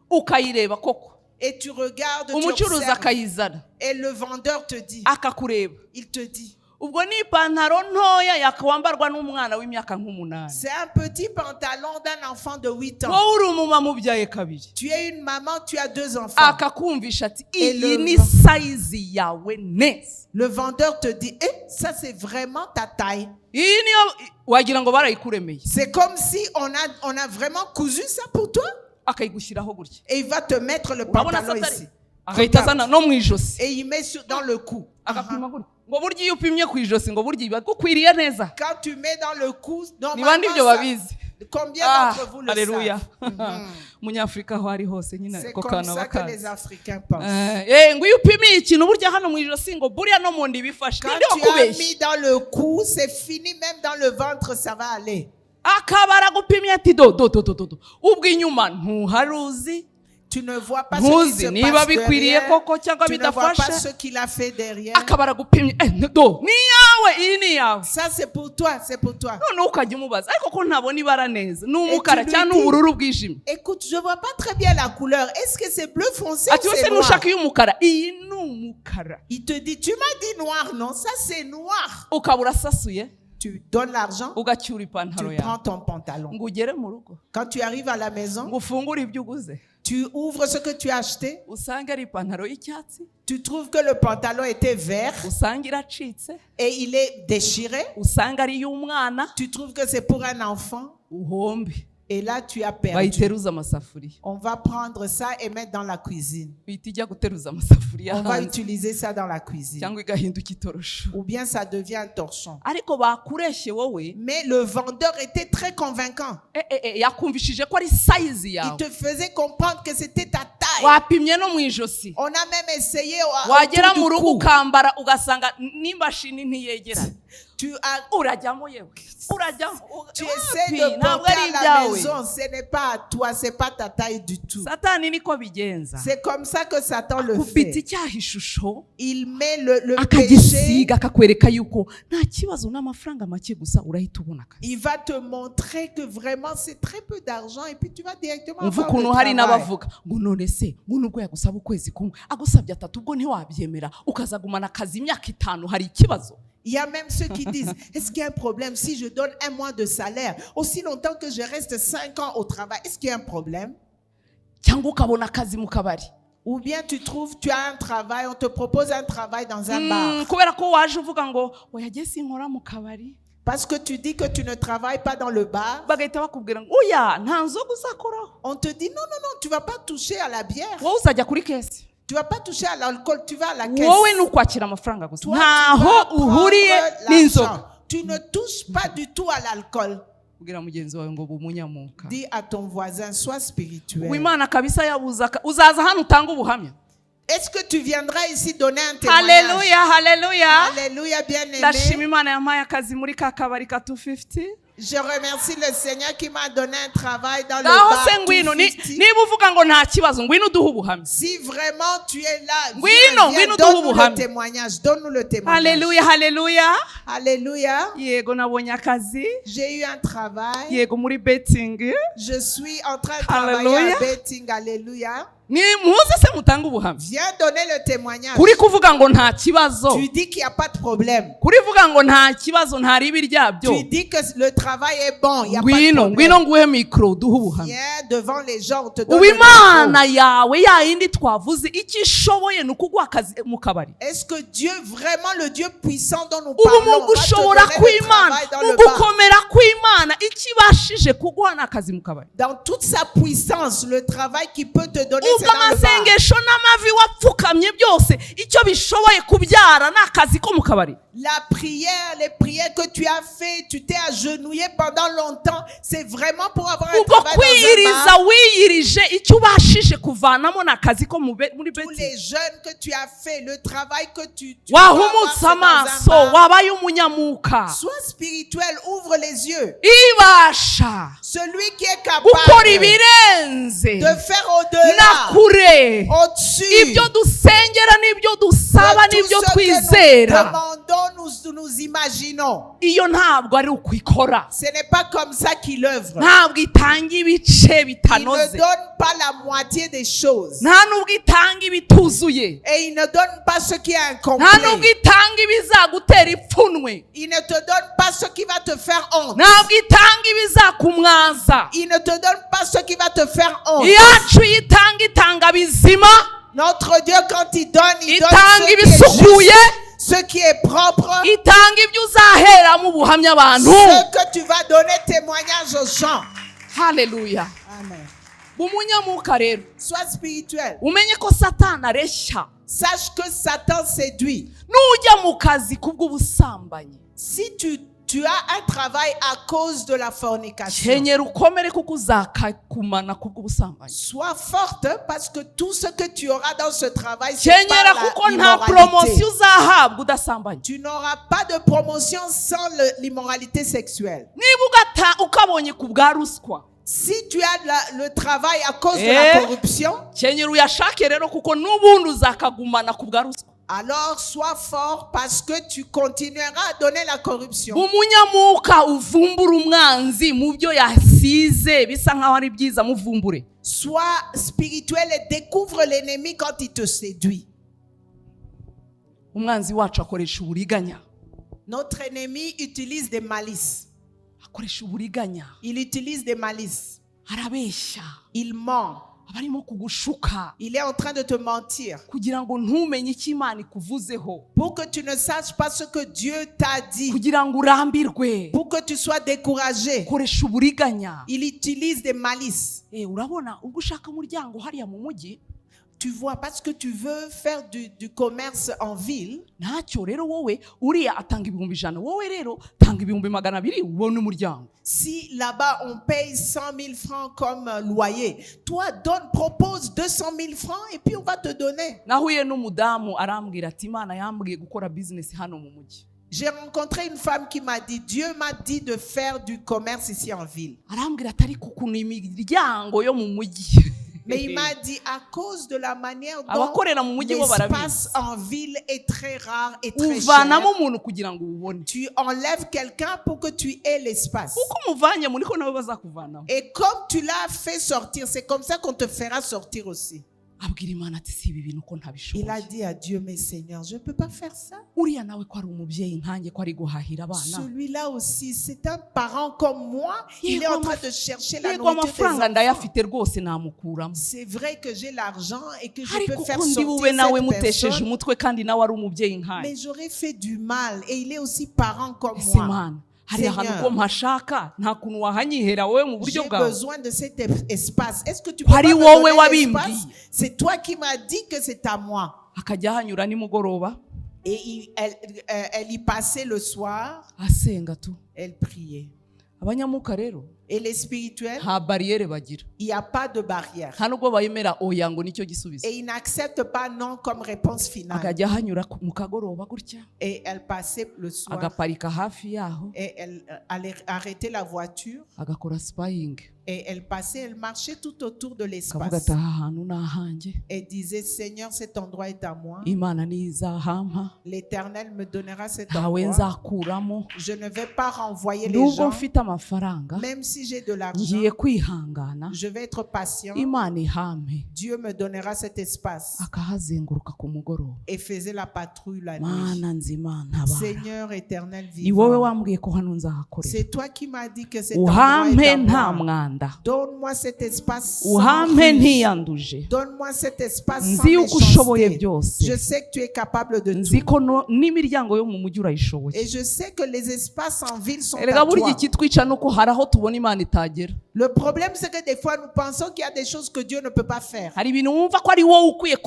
ukayireba koko, Et tu regardes, tu umucuruzi observes. akayizana Et le vendeur te dit, akakureba. il te dit, ubwo ni ipantaro ntoya yakwambarwa n'umwana w'imyaka nk'umunani. c'est un petit pantalon d'un enfant de 8 ans. wowe uri umumama ubyaye kabiri, Tu es une maman, tu as 2 enfants. akakumvisha ati Et iyi le- ni sayizi yawe neza. Le vendeur te dit, ça c'est vraiment ta taille. iyi niyo wagira ngo barayikuremeye, C'est comme si on a vraiment cousu ça pour toi. akayigushyiraho gutya. Et il va te mettre le urabona pantalon satani ici. agahita azana no mu ijosi Et il met dans le cou. agapima gutya ngo burya iyo upimye ku ijosi ngo burya iba gukwiriye neza. Quand tu mets dans le cou, ni bande ibyo normalement, babizi. combien d'entre vous le Haleluya. savent? Munyafurika aho ari hose nyine C'est ako comme kana ça que les bakazi. Africains pensent. ngo iyo upimiye ikintu burya hano mu ijosi ngo buriya no mu nda ibifashe. Quand ninde tu as wakubeshye? mis dans le cou, c'est fini, même dans le ventre, ça va aller. akaba aragupimye ati do ubwo inyuma ntuharuzi, Tu ne vois pas ce qui se ntuzi niba passe bikwiriye derrière. koko cyangwa Tu ne vois pas bidafashe. ce qu'il a fait derrière. akaba aragupimye do ni yawe, iyi ni yawe. Ça, c'est pour toi, c'est pour toi. noneho ukajya umubaza ariko ko ntabona ibara neza, ni umukara lui cyangwa dis- ubururu bwijimye. Écoute, je vois pas très bien la couleur. Est-ce que c'est bleu foncé ati ou wese c'est noir? nushaka iy'umukara, iyi ni umukara. Il te dit, tu m'as dit noir, non? Ça, c'est noir. ukaba urasasuye Tu donnes l'argent, ugacyura ipantaro tu yawe prends ton pantalon. ngo ugere mu rugo Quand tu arrives à la maison, ngo ufungure ibyo uguze tu ouvres ce que tu as acheté. usange ari ipantaro y'icyatsi, Tu trouves que le pantalon était vert usange iracitse, et il est déchiré. usange ari iy'umwana, Tu trouves que c'est pour un enfant uhombe et là, tu as perdu. bayiteruza amasafuriya. On va prendre ça et mettre dans la cuisine. uhita ijya guteruza amasafuriya On va hanze utiliser ça dans la cuisine. cyangwa igahinduka itorosho. Ou bien ça devient un torchon. ariko bakureshye wowe, Mais le vendeur était très convaincant. yakumvishije ko ari sayizi Il yawe, te faisait comprendre que c'était ta taille. wapimye no mu ijosi, On a même essayé wagera autour mu du rugo cou. ukambara ugasanga n'imashini ntiyegeranye. Tu as urajyamo yewe urajyamo. Tu essaies Wapi, de ntabwo porter ari à la ibyawe. maison, ce n'est pas à toi, c'est pas ta taille du tout. satani niko bigenza, C'est comme ça que Satan le akubita fait. icyaha ishusho Il met le péché, akagisiga akakwereka yuko nta kibazo n'amafaranga make gusa urahita ubona akazi. il va te montrer que vraiment c'est très peu d'argent et puis tu vas directement umva avoir ukuntu le hari travail. n'abavuga ngo none se ngo nubwo yagusaba ukwezi kumwe agusabye 3 ubwo ntiwabyemera ukazagumana akazi imyaka 5, hari ikibazo? Il y a même ceux qui disent, est-ce qu'il y a un problème si je donne 1 mois de salaire, aussi longtemps que je reste 5 ans au travail, est-ce qu'il y a un problème? cyangwa ukabona akazi mu kabari Ou bien tu trouves, tu as un travail, on te propose un travail dans un bar. kubera ko waje uvuga ngo oya jye sinkora mu kabari. Parce que tu dis que tu ne travailles pas dans le bar. Bagahita bakubwira ngo oya nta nzoga uzakoraho. On te dit non, non, non, tu ne vas pas toucher à la bière. Wowe uzajya kuri kesi. Tu ne vas pas toucher à l'alcool, tu vas à la caisse. Wowe ni ukwakira amafaranga gusa. Toi, Ntaho uhuriye n'inzoga. tu ne touches pas du tout à l'alcool. Kugira mugenzi wawe ngo bumunyamuka. Dis à ton voisin, sois spirituel. Wimana kabisa yabuza uzaza hano utanga ubuhamya. Est-ce que tu viendras ici donner un témoignage? Haleluya, haleluya. Alléluia, bien-aimé. Ndashima Imana yampaye akazi muri ka kabari ka 250. Je remercie le Seigneur qui m'a donné un travail dans le Naho bar. se ngwino niba uvuga ngo nta kibazo ngwino uduhe ubuhamya. Si vraiment tu es là, Ngwino donne-nous le témoignage. Donne-nous le témoignage. Haleluya, haleluya. Alléluia. Yego nabonye akazi. J'ai eu un travail. Yego muri betting. Je suis en train de travailler Hallelujah. à betting. Alléluia. Ni muze se mutanga ubuhamya. Viens donner le témoignage. Kuri kuvuga ngo nta kibazo. Tu dis qu'il n'y a pas de problème. Kuri vuga ngo nta kibazo nta ribi ryabyo. Tu dis que le travail est bon. Il n'y a pas de Ngwino problème. nguhe mikro duhe ubuhamya. Viens devant les gens. On te donne le Uwimana micro. yawe ya yindi twavuze icyo ishoboye ni ukuguha akazi mu kabari. Est-ce que Dieu, vraiment le Dieu puissant dont nous ubu parlons, mu va te gushobora donner le kw'Imana travail dans mu le bar? gukomera kw'Imana ikibashije kuguha n'akazi mu kabari. Dans toute sa puissance, le travail qui peut te donner, c'est ubwo dans le bar. amasengesho n'amavi wapfukamye byose icyo bishoboye kubyara n'akazi ko mu kabari. La prière, les prières que tu as fait, tu t'es agenouillé pendant longtemps, c'est vraiment pour avoir un ubwo travail dans un kwiyiriza bar. wiyirije icyo ubashije kuvanamo n'akazi ko muri Tous beti. les jeûnes que tu as fait, le travail que tu dois wahumutse avoir, c'est dans amaso un bar. wabaye umunyamuka. Sois spirituel, ouvre les yeux. ibasha Celui qui est gukora capable ibirenze de faire au-delà, na kure au-dessus ibyo dusengera n'ibyo dusaba de n'ibyo tout ce que nous twizera, demandons, nous imaginons. iyo ntabwo ari uko ikora. Ce n'est pas comme ça qu'il œuvre. Ntabwo itanga ibice Il ne bitanoze, donne pas la moitié des choses. nta nubwo itanga ibituzuye, Et il ne donne pas ce qui est nta incomplet. nubwo itanga ibizagutera ipfunwe, Il ne te donne pas ce qui va te faire honte. ntabwo itanga ibizakumwaza. Il ne te donne pas ce qui va te faire honte. iyacu itanga bizima, Notre Dieu, quand il donne itanga ce qui est ibisukuye, juste, ce qui est propre, itanga ibyo uzaheramo ubuhamya abantu. ce que tu vas donner témoignage aux gens. Haleluya. Amen. Umunyamuka rero Sois spirituel. umenye ko Satani areshya. Sache que Satan séduit. Nujya mu kazi kubw'ubusambanyi, Si tu as un travail à cause de la fornication, kenyera ukomere kuko uzakakumana kubw'ubusambanyi. sois forte parce que tout ce que tu auras dans ce travail, c'est Kenyera par kuko nta l'immoralité. promosiyo uzahabwa udasambanye. Tu n'auras pas de promotion sans l'immoralité sexuelle. Niba ukabonye ku bwa ruswa, Si tu as le travail à cause de la corruption, kenyera uyashake rero kuko n'ubundi uzakagumana ku bwa ruswa. alors sois fort parce que tu continueras à donner la corruption. Umunyamuka uvumbura umwanzi mu byo yasize bisa nkaho ari byiza, muvumbure. Sois spirituel et découvre l'ennemi quand il te séduit. Umwanzi wacu akoresha uburiganya. Notre ennemi utilise des malices. Akoresha uburiganya. Il utilise des malices. Arabeshya. Il ment. Abarimo kugushuka Il est en train de te mentir kugira ngo ntumenye icyo Imana ikuvuzeho, pour que tu ne saches pas ce que Dieu t'a dit, kugira ngo urambirwe. pour que tu sois découragé. Akoresha uburiganya. Il utilise des malices. Urabona ubwo ushaka umuryango hariya mu mujyi, Tu vois, parce que tu veux faire du commerce en ville, ntacyo rero wowe uriya atanga ibihumbi 100, wowe rero tanga ibihumbi 200 ubone umuryango. si là-bas on paye 100 000 francs comme loyer, toi propose 200 000 francs et puis on va te donner. Nahuye n'umudamu arambwira ati Imana yambwiye gukora business hano mu mujyi. J'ai rencontré une femme qui m'a dit, Dieu m'a dit de faire du commerce ici en ville. Arambwira atari kukuntu imiryango yo mu mujyi. Mais il m'a dit, à cause de la manière dont abakorera mu mujyi bo l'espace barabizi. en ville est très rare et très cher, Uvanamo umuntu kugira ngo ubone. tu enlèves quelqu'un pour que tu aies l'espace. Uko muvanye muri ko nabo bazakuvanamo. Et comme tu l'as fait sortir, c'est comme ça qu'on te fera sortir aussi. abwira Imana ati si ibi bintu ko Il ntabishoboye. a dit à Dieu, mais Seigneur, je ne peux pas faire ça. Uriya nawe ko ari umubyeyi nkanjye ko ari guhahira abana. Celui-là aussi, c'est un parent comme moi. Il est en train de chercher la Yego nourriture des amafaranga enfants. ndayafite rwose namukuramo. C'est vrai que j'ai l'argent et que je Ariko peux faire ko ndi bube sortir nawe cette mutesheje personne. umutwe kandi nawe ari umubyeyi nkanjye. Mais j'aurais fait du mal et il est aussi parent comme Ese moi. Mana hari ahantu Seigneur, ko mpashaka nta kuntu wahanyihera wowe mu buryo j'ai bwawe. besoin de cet espace. Est-ce que tu peux Hari pas me wowe donner wabimbwiye. l'espace? C'est toi qui m'as dit que c'est à moi. Akajya ahanyura nimugoroba Et elle y passait le soir, asenga tu. elle priait. Abanyamuka rero Et les spirituels, nta bariyeri bagira, il n'y a pas de barrière. nta nubwo bayemera oya ngo nicyo gisubizo. Et ils n'acceptent pas non comme réponse finale. Akajya ahanyura mu kagoroba gutya Et elle passait le soir agaparika hafi yaho et elle allait arrêter la voiture agakora spying et elle passait, elle marchait tout autour de akavuga l'espace. ati aha hantu ni ahanjye, Elle disait, Seigneur, cet endroit est à moi. Imana niyo izahampa, L'Éternel me donnera cet ntawe endroit. nzakuramo, Je ne vais pas renvoyer les nubwo gens. mfite amafaranga Même si j'ai de l'argent, ngiye kwihangana, je vais être patient. Imana ihampe. Dieu me donnera cet espace. Akahazenguruka ku mugoroba, Et faisait la patrouille la nuit. Mana nzima ntabara, Seigneur éternel ni wowe vivant, wambwiye ko hano nzahakorera, c'est toi qui m'as dit que cet endroit uhampe est à nta moi. mwanda, Donne-moi cet espace sans uhampe ruse. ntiyanduje. Donne-moi cet espace sans Nzi yuko ushoboye méchanceté. byose, Je sais que tu es capable de nzi tout. ko n'imiryango yo mu mujyi urayishoboye. Et je sais que les espaces en ville sont Erega à burya toi. ikitwica nuko hari aho tubona Imana itagera. Le problème, c'est que des fois, nous pensons qu'il y a des choses que Dieu ne peut pas faire. Hari ibintu wumva ko ari wowe ukwiye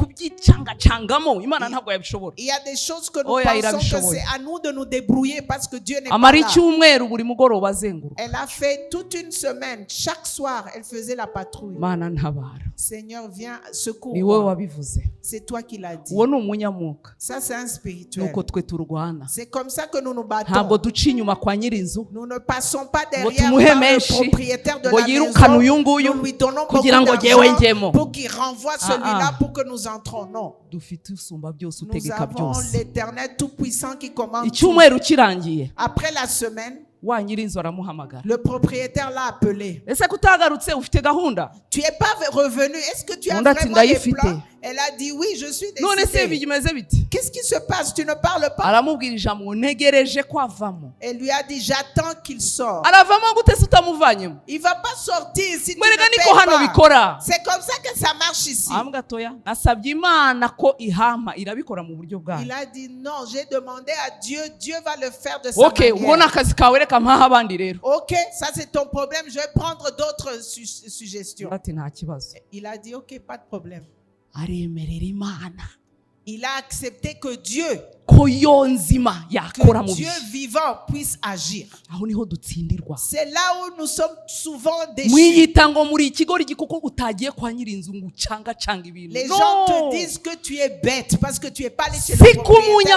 kubyicangacangamo, Imana ntabwo yabishobora. Il y a des choses que nous Oya, pensons que irabishoboye. c'est à nous de nous débrouiller parce que Dieu n'est pas Amara là. icyumweru buri mugoroba azenguruka, Elle a fait toute une semaine. Chaque soir, elle faisait la patrouille. Mana ntabara, Seigneur, viens, ni wowe secours-moi. wabivuze. C'est toi qui l'as dit. Uwo ni umunyamuka, Ça, c'est un spirituel. nuko twe turwana. C'est comme ça que nous nous Ntabwo battons. duca inyuma kwa nyir'inzu Nous ne passons pas ngo derrière tumuhe par le menshi propriétaire de ngo la yirukane uyu maison. nguyu Nous lui donnons beaucoup kugira ngo jyewe d'argent njyemo. pour qu'il renvoie celui-là ah. pour que nous entrons. Non. Dufite usumba byose Nous utegeka avons byose. l'Éternel Tout-Puissant qui commande tout. Icyumweru kirangiye Après la semaine, wa nyir'inzu aramuhamagara, le propriétaire l'a appelé. ese kutagarutse ufite gahunda? Tu n'es pas revenu. Est-ce que tu as Undi ati, vraiment des "Ndayifite." plans? Elle a dit oui, je suis None se décidée. bimeze bite? Qu'est-ce qui se passe? Tu ne parles pas. Aramubwira ijambo, ntegereje ko avamo. Elle lui a dit j'attends qu'il sorte. Aravamo gute se utamuvanyemo? Il va pas sortir si tu Mwereka ne niko hano payes pas. bikora. C'est comme ça que ça marche ici. Ambwa atoya, nasabye Imana ko ihampa, irabikora mu buryo bwayo. Il a dit non, j'ai demandé à Dieu, Dieu va le faire de sa Okay, ubwo ni manière. akazi kawe, reka mpaha abandi rero. Ok, ça c'est ton problème, je vais prendre d'autres suggestions. Ati nta kibazo. Il a dit ok, pas de problème. Aremerera Imana Il a accepté que Dieu, ko yo nzima yakora mu que Dieu bishya. vivant puisse agir. Aho niho dutsindirwa. C'est là où nous sommes souvent déchus. Mwiyita ngo muri ikigori kuko utagiye kwa nyir'inzu ngo ucangacanga ibintu. Les No! gens te disent que tu es bête parce que tu es pas allé chez Si le propriétaire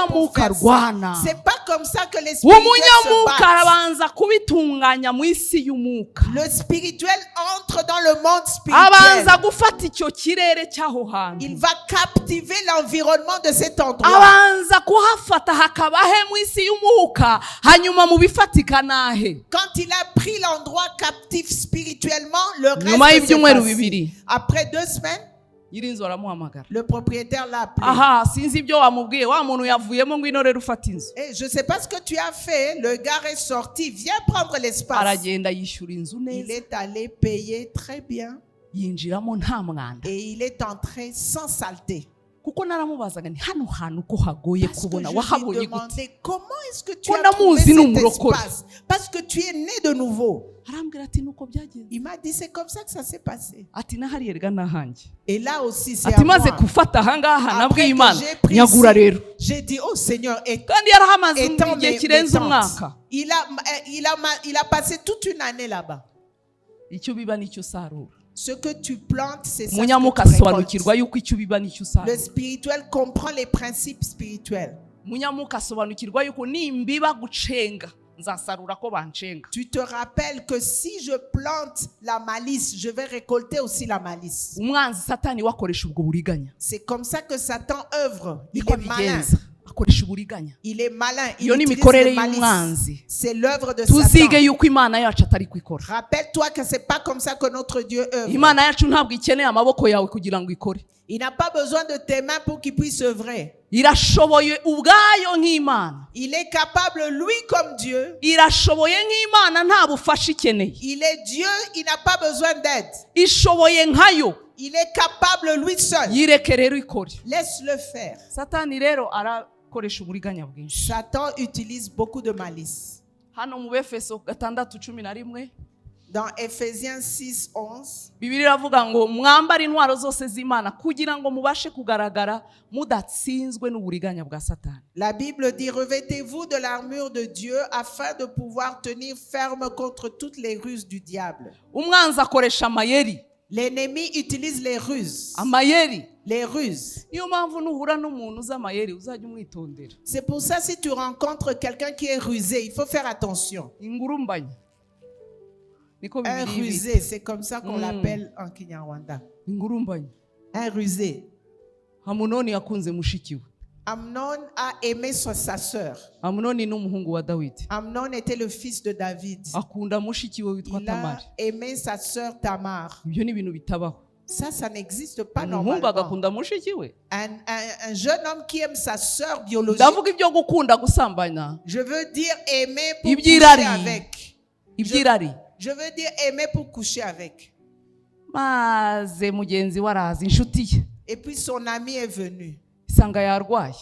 pour kumunyamuka faire ça. rwana. C'est pas comme ça que les spirituels se Umunyamuka battent. arabanza kubitunganya mu isi y'umwuka, Le spirituel entre dans le monde abanza spirituel. gufata icyo kirere cy'aho hantu, Il va captiver l'environnement de cet endroit. abanza kuhafata hakabahe mu isi y'umwuka, hanyuma mu bifatika nahe. Quand il a pris l'endroit captif spirituellement, le Nyuma reste s'est y'ibyumweru passé. bibiri Après 2 semaines, nyir'inzu aramuhamagara, le propriétaire l'a appelé. aha sinzi ibyo wamubwiye, wa muntu yavuyemo ngo ino rero ufata inzu. Et je ne sais pas ce que tu as fait. Le gars est sorti. Viens prendre l'espace. Aragenda yishyura inzu Il neza, est allé payer très bien. yinjiramo nta mwanda. Et il est entré sans saleté. Kuko naramubazaga nti hano hantu ko hagoye Parce que kubona, je lui wahabonye gute? demandais comment est-ce que tu Ko as trouvé namuzi cet ni umurokore. espace. Parce que tu es né de nouveau. Arambwira ati nuko byagenze. Il m'a dit c'est comme ça que ça s'est passé. Ati nahari erega nahanjye. Et là aussi c'est Ati à moi. maze gufata ahangaha Après nabwiye que Imana j'ai pris nyagura ici, rero. j'ai dit oh Seigneur, Kandi yarahamaze étends igihe mes kirenze tentes. umwaka. Il a passé toute une année là-bas. Icyo biba nicyo usarura. Ce que tu plantes, c'est ça Umunyamuka que tu asobanukirwa récoltes. yuko icyo biba nicyo Le usarura. spirituel comprend les principes spirituels. Umunyamuka asobanukirwa yuko nimbiba gucenga nzasarura ko bancenga. Tu te rappelles que si je plante la malice, je vais récolter aussi la malice. Umwanzi Satani wakoresha ubwo buriganya. C'est comme ça que Satan œuvre. Il Niko est malin. abigenza. akoresha uburiganya. Il est malin. Il Iyo ni utilise imikorere le malice. y'umwanzi. C'est l'œuvre de Tuzige Satan. yuko Imana yacu atari kwikora. Rappelle-toi que c'est pas comme ça que notre Dieu œuvre. Imana yacu ntabwo ikeneye amaboko yawe kugira ngo ikore. Il n'a pas besoin de tes mains pour qu'il puisse œuvrer. Irashoboye ubwayo nk'Imana. Il est capable, lui, comme Dieu. Irashoboye nk'Imana nta bufasha ikeneye. Il est Dieu, il n'a pas besoin d'aide. Ishoboye nkayo. Il est capable, lui seul. Yireke rero ikore. Laisse-le faire. Satani rero arakoresha uburiganya bwinshi. Satan utilise beaucoup de malice. Hano mu Befeso 6:11 Dans Ephésiens 6:11, Bibiliya iravuga ngo mwambare intwaro zose z'Imana kugira ngo mubashe kugaragara mudatsinzwe n'uburiganya bwa Satani. la Bible dit: revêtez-vous de l'armure de Dieu afin de pouvoir tenir ferme contre toutes les ruses du diable. Umwanzi akoresha amayeri. L'ennemi utilise les ruses. Amayeri. Les ruses. Niyo mpamvu nuhura n'umuntu uzi amayeri uzajya umwitondera. C'est pour ça, si tu rencontres quelqu'un qui est rusé, il faut faire attention. Ingurumbanyi. Un rusé, c'est comme ça qu'on l'appelle en Kinyarwanda. Ingurumbanyi. Un rusé. Amunoni yakunze mushiki we. Amnon a aimé sa sœur. Amunoni ni umuhungu wa Dawidi. Amnon était le fils de David. Akunda mushiki we witwa Il a Tamari. aimé sa sœur Tamar. Ibyo ni ibintu bitabaho. Ça n'existe pas Umuhungu normalement. agakunda mushiki we. Un jeune homme qui aime sa sœur biologique. Ndavuga ibyo gukunda gusambanya. Je veux dire aimer pour coucher Ibyirari. avec. Ibyirari. Je veux dire aimer pour coucher avec. Maze mugenzi we araza inshuti ye. Et puis son ami est venu. Isanga yarwaye.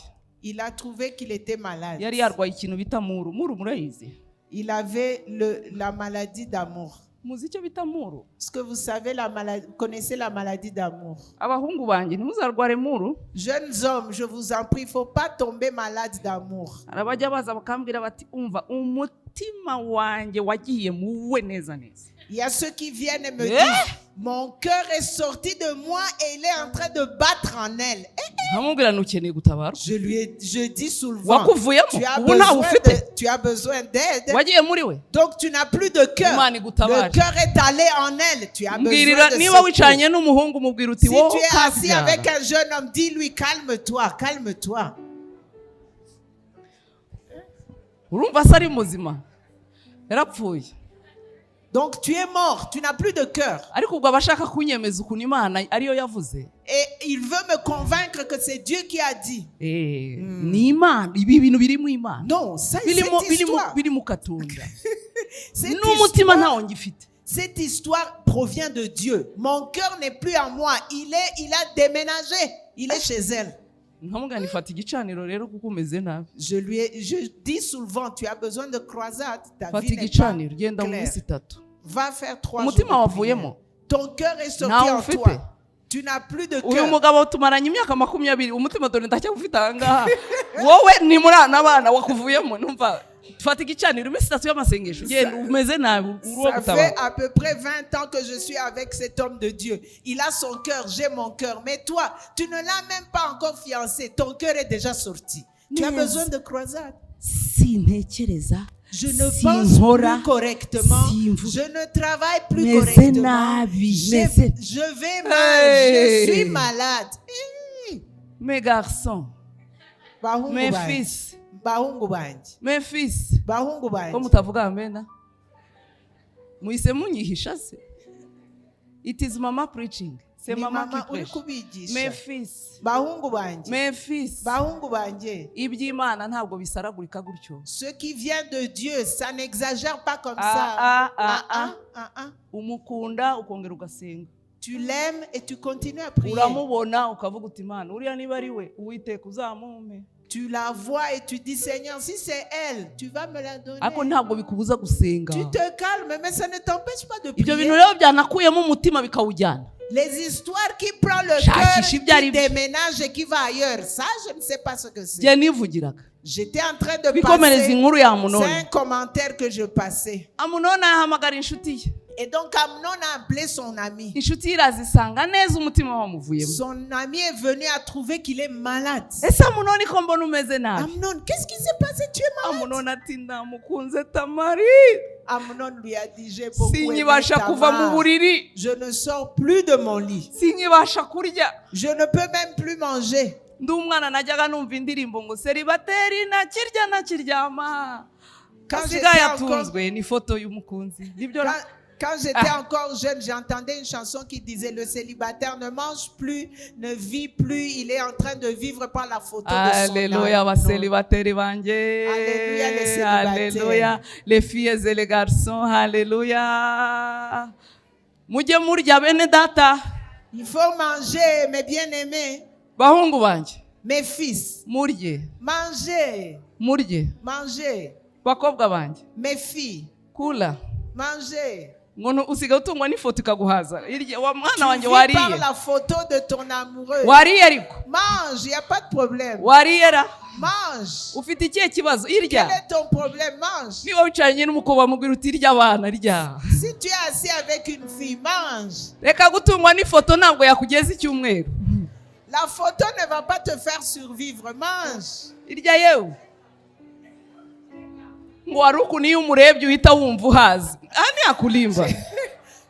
Il a trouvé qu'il était malade. Yari yarwaye ikintu bita muru. Muru murayizi? Il avait la maladie d'amour. Muzi icyo bita muru? Est-ce que vous savez vous connaissez la maladie d'amour? Abahungu banjye ntimuzarware muru. Jeunes hommes, je vous en prie, il ne faut pas tomber malade d'amour. Arabajya baza bakambwira bati umva umutima wanjye wagiye muwe neza neza. Il y a ceux qui viennent et me disent, mon cœur est sorti de moi et il est en train de battre en elle. Je dis souvent, tu as besoin d'aide. Donc tu n'as plus de cœur. Le cœur est allé en elle. Tu as besoin de secours. Si tu es assis avec un jeune homme, dis-lui, calme-toi, calme-toi. Donc tu es mort, tu n'as plus de cœur. Et il veut me convaincre que c'est Dieu qui a dit. Non, ça cette histoire provient de Dieu. Mon cœur n'est plus en moi. Il a déménagé. Il est chez elle. Je dis souvent, tu as besoin de croisade. Ta vie n'est pas claire. Va faire 3 jours de prière. Ton cœur est sorti en toi. Tu n'as plus de cœur. Ça fait à peu près 20 ans que je suis avec cet homme de Dieu. Il a son cœur, j'ai mon cœur. Mais toi, tu ne l'as même pas encore fiancé. Ton cœur est déjà sorti. Tu as besoin de croisade. Je ne pense plus correctement. Je ne travaille plus correctement. Je vais mal. Je suis malade. Mes garçons, mes fils, mes fils, comme utavuga amena, muhise munyihisha se. It is mama preaching. C'est maman qui prêche. Mes fils, mes fils, iby'Imana ntabwo bisaragurika gutyo. Ce qui vient de Dieu, ça n'exagère pas comme ça. Umukunda ukongera ugasenga. Tu l'aimes et tu continues à prier. Uramubona ukavuga uti Imana uriya niba ari we Uwiteka uzamume. Tu la vois et tu dis, Seigneur, si c'est elle, tu vas me la donner. Tu te calmes, mais ça ne t'empêche pas de prier. Les histoires qui prennent le cœur, qui déménagent et qui va ailleurs, ça, je ne sais pas ce que c'est. J'étais en train de passer, c'est un commentaire que je passais. Et donc Amnon a appelé son ami. Son ami est venu à trouver qu'il est malade. Amnon, qu'est-ce qui s'est passé? Tu es malade. Amnon lui a dit, j'ai beaucoup aimé Tamar. Je ne sors plus de mon lit. Je ne peux même plus manger. ndi umwana najyaga numva indirimbo ngo celibateri nakirya nakiryama asigaye atunzwe ni foto y'umukunzi nibyo. Quand j'étais encore jeune, j'entendais une chanson qui disait le célibataire ne mange plus, ne vit plus, il est en train de vivre par la photo de son âme. Alléluia, les célibataires banje. Alléluia, les célibataires. Alléluia, les filles et les garçons. Alléluia. Mujye murya bene data. Il faut manger, mes bien-aimés. Bahungu banje. Mes fils. Murye. Mangez. Murye. Mangez. Bakobwa banje. Mes filles. Kula. Mangez. Ngono usiga utungwa n'ifoto ikaguhaza. Wa mwana wanje Tu vis par la photo de ton amoureux. Wariye ariko. Mange, il n'y a pas de problème. Wariye ra. Mange. Ufite ikihe kibazo irya? Quel est ton problème? Mange. Niba wicaranye n'umukobwa mubwira uti irya abana rya. Si tu es assis avec une fille, mange. Reka gutungwa n'ifoto ntabwo yakugeza icyumweru. La photo ne va pas te faire survivre. Mange. Irya yewe. Ngo waruku niyo umurebye uhita wumva uhazi. Ani akulimba.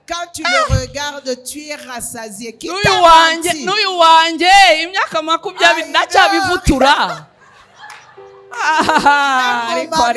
Quand tu le regardes, tu es rassasié. Qui t'a menti? N'uyu wanjye imyaka 20 ndacyabivutura. Ça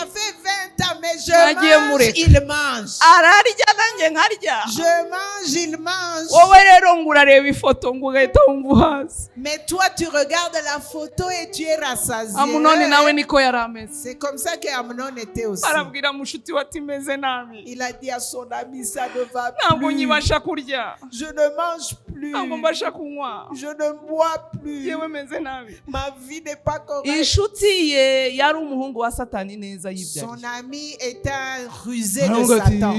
fait 20 ans, mais je mange, il mange. Ararya nanjye nkarya. Je mange, il mange. Wowe rero ngo urareba ifoto ngo ugahita wumva uhazi. Mais toi, tu regardes la photo et tu es rassasié. Amunoni nawe niko yarameze. C'est comme ça que Amnon était aussi. Arabwira mushuti we ati meze nabi. Il a dit à son ami, ça ne va Ntabwo plus. nyibasha kurya. Je ne mange plus. Ntabwo mbasha kunywa. Je ne bois plus. Yewe meze nabi. Ma vie n'est pas correcte. Inshuti ye yari umuhungu wa Satani neza yibyariye. Son ami est un rusé de Satan.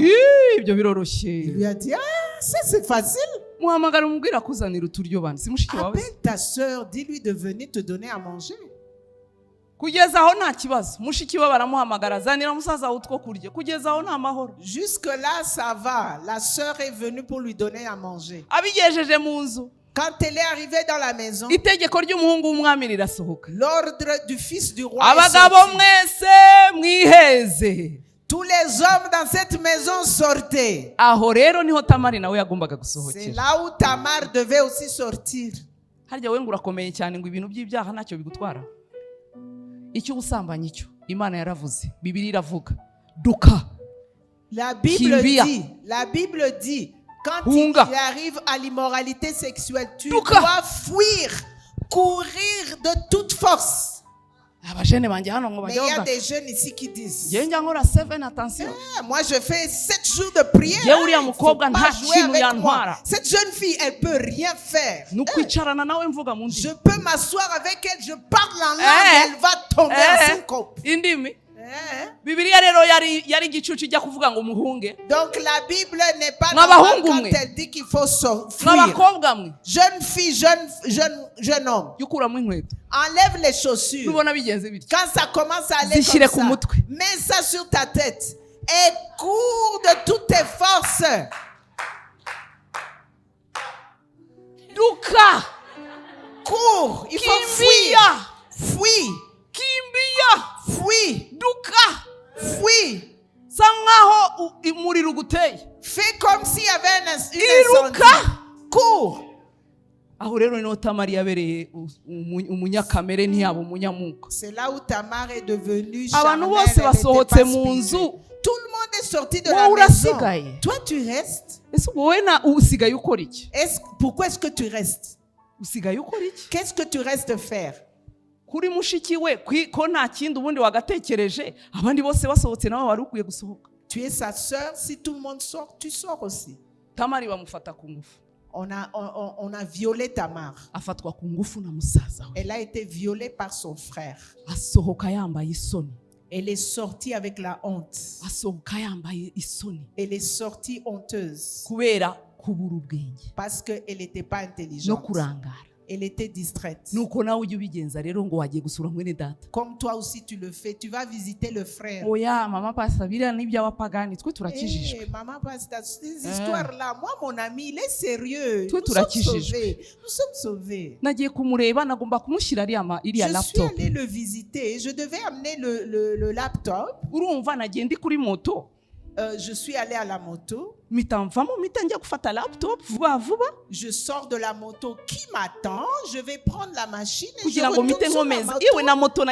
Ibyo biroroshye. Il lui a dit, ça c'est facile. Muhamagara umubwira kuzanira uturyo bana. Si mushiki wawe. Appelle ta sœur, dis-lui de venir te donner à manger. Kugeza aho nta kibazo. Mushiki we baramuhamagara zanira musaza utwo kurya. Kugeza aho nta mahoro. Jusque là ça va. La sœur est venue pour lui donner à manger. Abigejeje mu nzu. Quand elle est arrivée dans la maison, itegeko ry'umuhungu w'umwami rirasohoka. L'ordre du fils du roi abagabo mwese mwiheze. Tous les hommes dans cette maison sortaient. Aho rero niho Tamari nawe yagombaga gusohokera. C'est là où Tamar devait aussi sortir. Harya we ngurakomeye cyane ngo ibintu by'ibyaha ntacyo bigutwara. Icyo usambanye icyo Imana yaravuze. Bibiliya iravuga. Duka. La Bible dit quand il arrive à l'immoralité sexuelle, tu dois fuir, courir de toute force. Mais il y a des jeunes ici qui disent, moi je fais 7 jours de prière, il ne faut pas jouer avec moi. Cette jeune fille, elle ne peut rien faire. Je peux m'asseoir avec elle, je parle en langue, elle va tomber en syncope. Bibiliya rero yari igicucu ijya kuvuga ngo muhunge. Donc la Bible n'est pas normale quand elle dit qu'il faut fuir. Jeune fille, jeune homme. Enlève les chaussures. Quand ça commence à aller comme ça, mets ça sur ta tête et cours de toutes tes forces. Duka. Cours. Il faut fuir. Fuis. Kimbia. Fuis. Duka. Fuis. Sangaho umuriro guteye. Fais comme s'il y avait un incendie. Cours. Aho rero no Tamari yabereye umunyakamere ntiyabo umunyamuka. C'est là où Tamar est devenue charnelle. Abantu bose basohotse mu nzu. Tout le monde est sorti de la maison. Toi tu restes. Pourquoi est-ce que tu restes? Qu'est-ce que tu restes faire? Kuri mushiki we ko nta kindi ubundi wagatekereje abandi bose basohotse nawe wari ukwiye gusohoka. Tu es sa sœur, si tout le monde sort, tu sors aussi. Tamari bamufata ku ngufu. On a violé Tamar. Afatwa ku ngufu na musaza we. Elle a été violée par son frère. Asohoka yambaye isoni. Elle est sortie avec la honte. Asohoka yambaye isoni. Elle est sortie honteuse. Kubera kubura ubwenge. Parce que elle n'était pas intelligente. No kurangara. Elle était distraite. Comme toi aussi tu le fais, tu vas visiter le frère. Oh yeah, maman passe maman passe ces histoires-là. Moi, mon ami, il est sérieux. Nous sommes sauvés. Je suis allé le visiter. Je devais amener le laptop. je suis allée à la moto. Je sors de la moto. Qui m'attend? Je vais prendre la machine et je retourne sur la moto.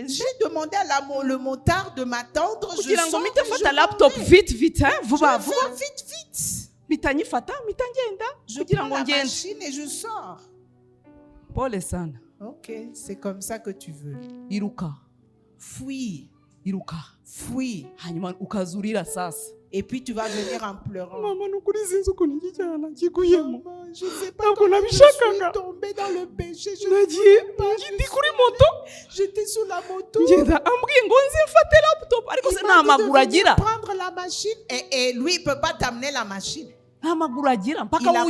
J'ai demandé à le motard de m'attendre. Je sors et vite. Je prends la machine et je sors. Ok, c'est comme ça que tu veux. Fuis. Et puis tu vas venir en pleurant. Maman, je ne sais pas comment je suis tombée dans le péché. J'étais sur la moto. Il m'a dit de prendre la machine. Et lui, il ne peut pas t'amener la machine. Il n'a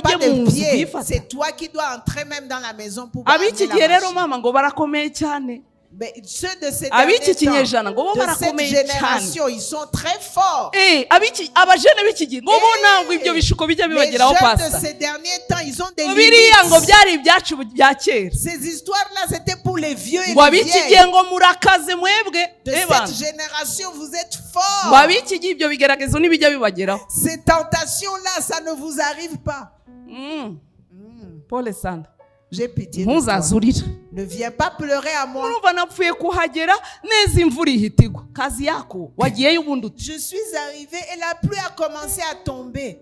pas de pied. C'est toi qui dois entrer même dans la maison pour amener la machine. Mais ceux de cette génération, ils sont très forts. Les jeunes de ces derniers temps, ils ont des limites. Ces histoires-là, c'était pour les vieux et les vieilles. De cette génération, vous êtes forts. Ces tentations-là, ça ne vous arrive pas. J'ai pitié de toi. Ne viens pas pleurer à moi. Je suis arrivée et la pluie a commencé à tomber.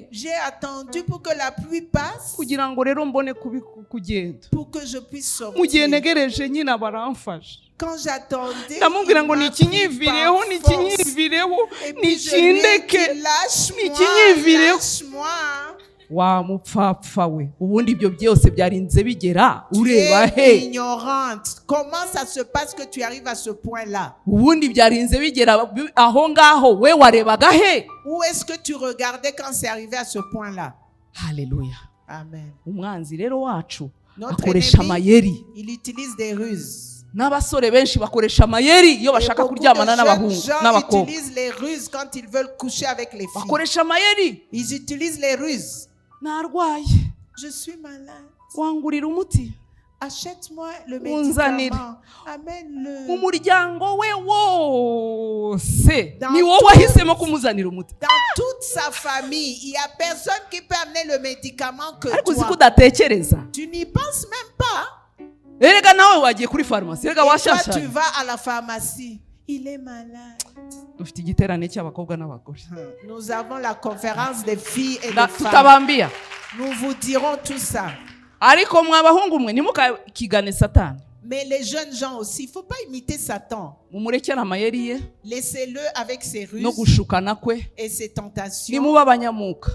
J'ai attendu pour que la pluie passe pour que je puisse sortir. Quand j'attendais, il m'a lâche-moi. Wa mupfapfa we ubundi ibyo byose byarinze bigera ureba he ignorante. Comment ça se passe que tu arrives à ce point là? Ubundi byarinze bigera aho ngaho we warebaga he? Où est-ce que tu regardais quand c'est arrivé à ce point là? Alléluia. Amen. Umwanzi rero wacu akoresha amayeri. Il utilise des ruses. N'abasore benshi bakoresha amayeri iyo bashaka kuryamana n'abahungu n'abakobwa. Ils utilisent les ruses quand ils veulent coucher avec les filles. Bakoresha amayeri. Ils utilisent les ruses. Narwaye. Je suis malade. Wangurira umuti. Achète-moi le médicament. Amène-le. Umuryango we wose ni wowe wahisemo kumuzanira umuti. Dans toute sa famille, il y a personne qui peut amener le médicament que ariko toi. Tu n'y penses même pas. Erega nawe wagiye kuri pharmacie. Erega washasha. Toi tu vas à la pharmacie. Il est malade. Nous avons la conférence des filles et des femmes. Nous vous dirons tout ça. Mais les jeunes gens aussi, il ne faut pas imiter Satan. Laissez-le avec ses ruses et ses tentations.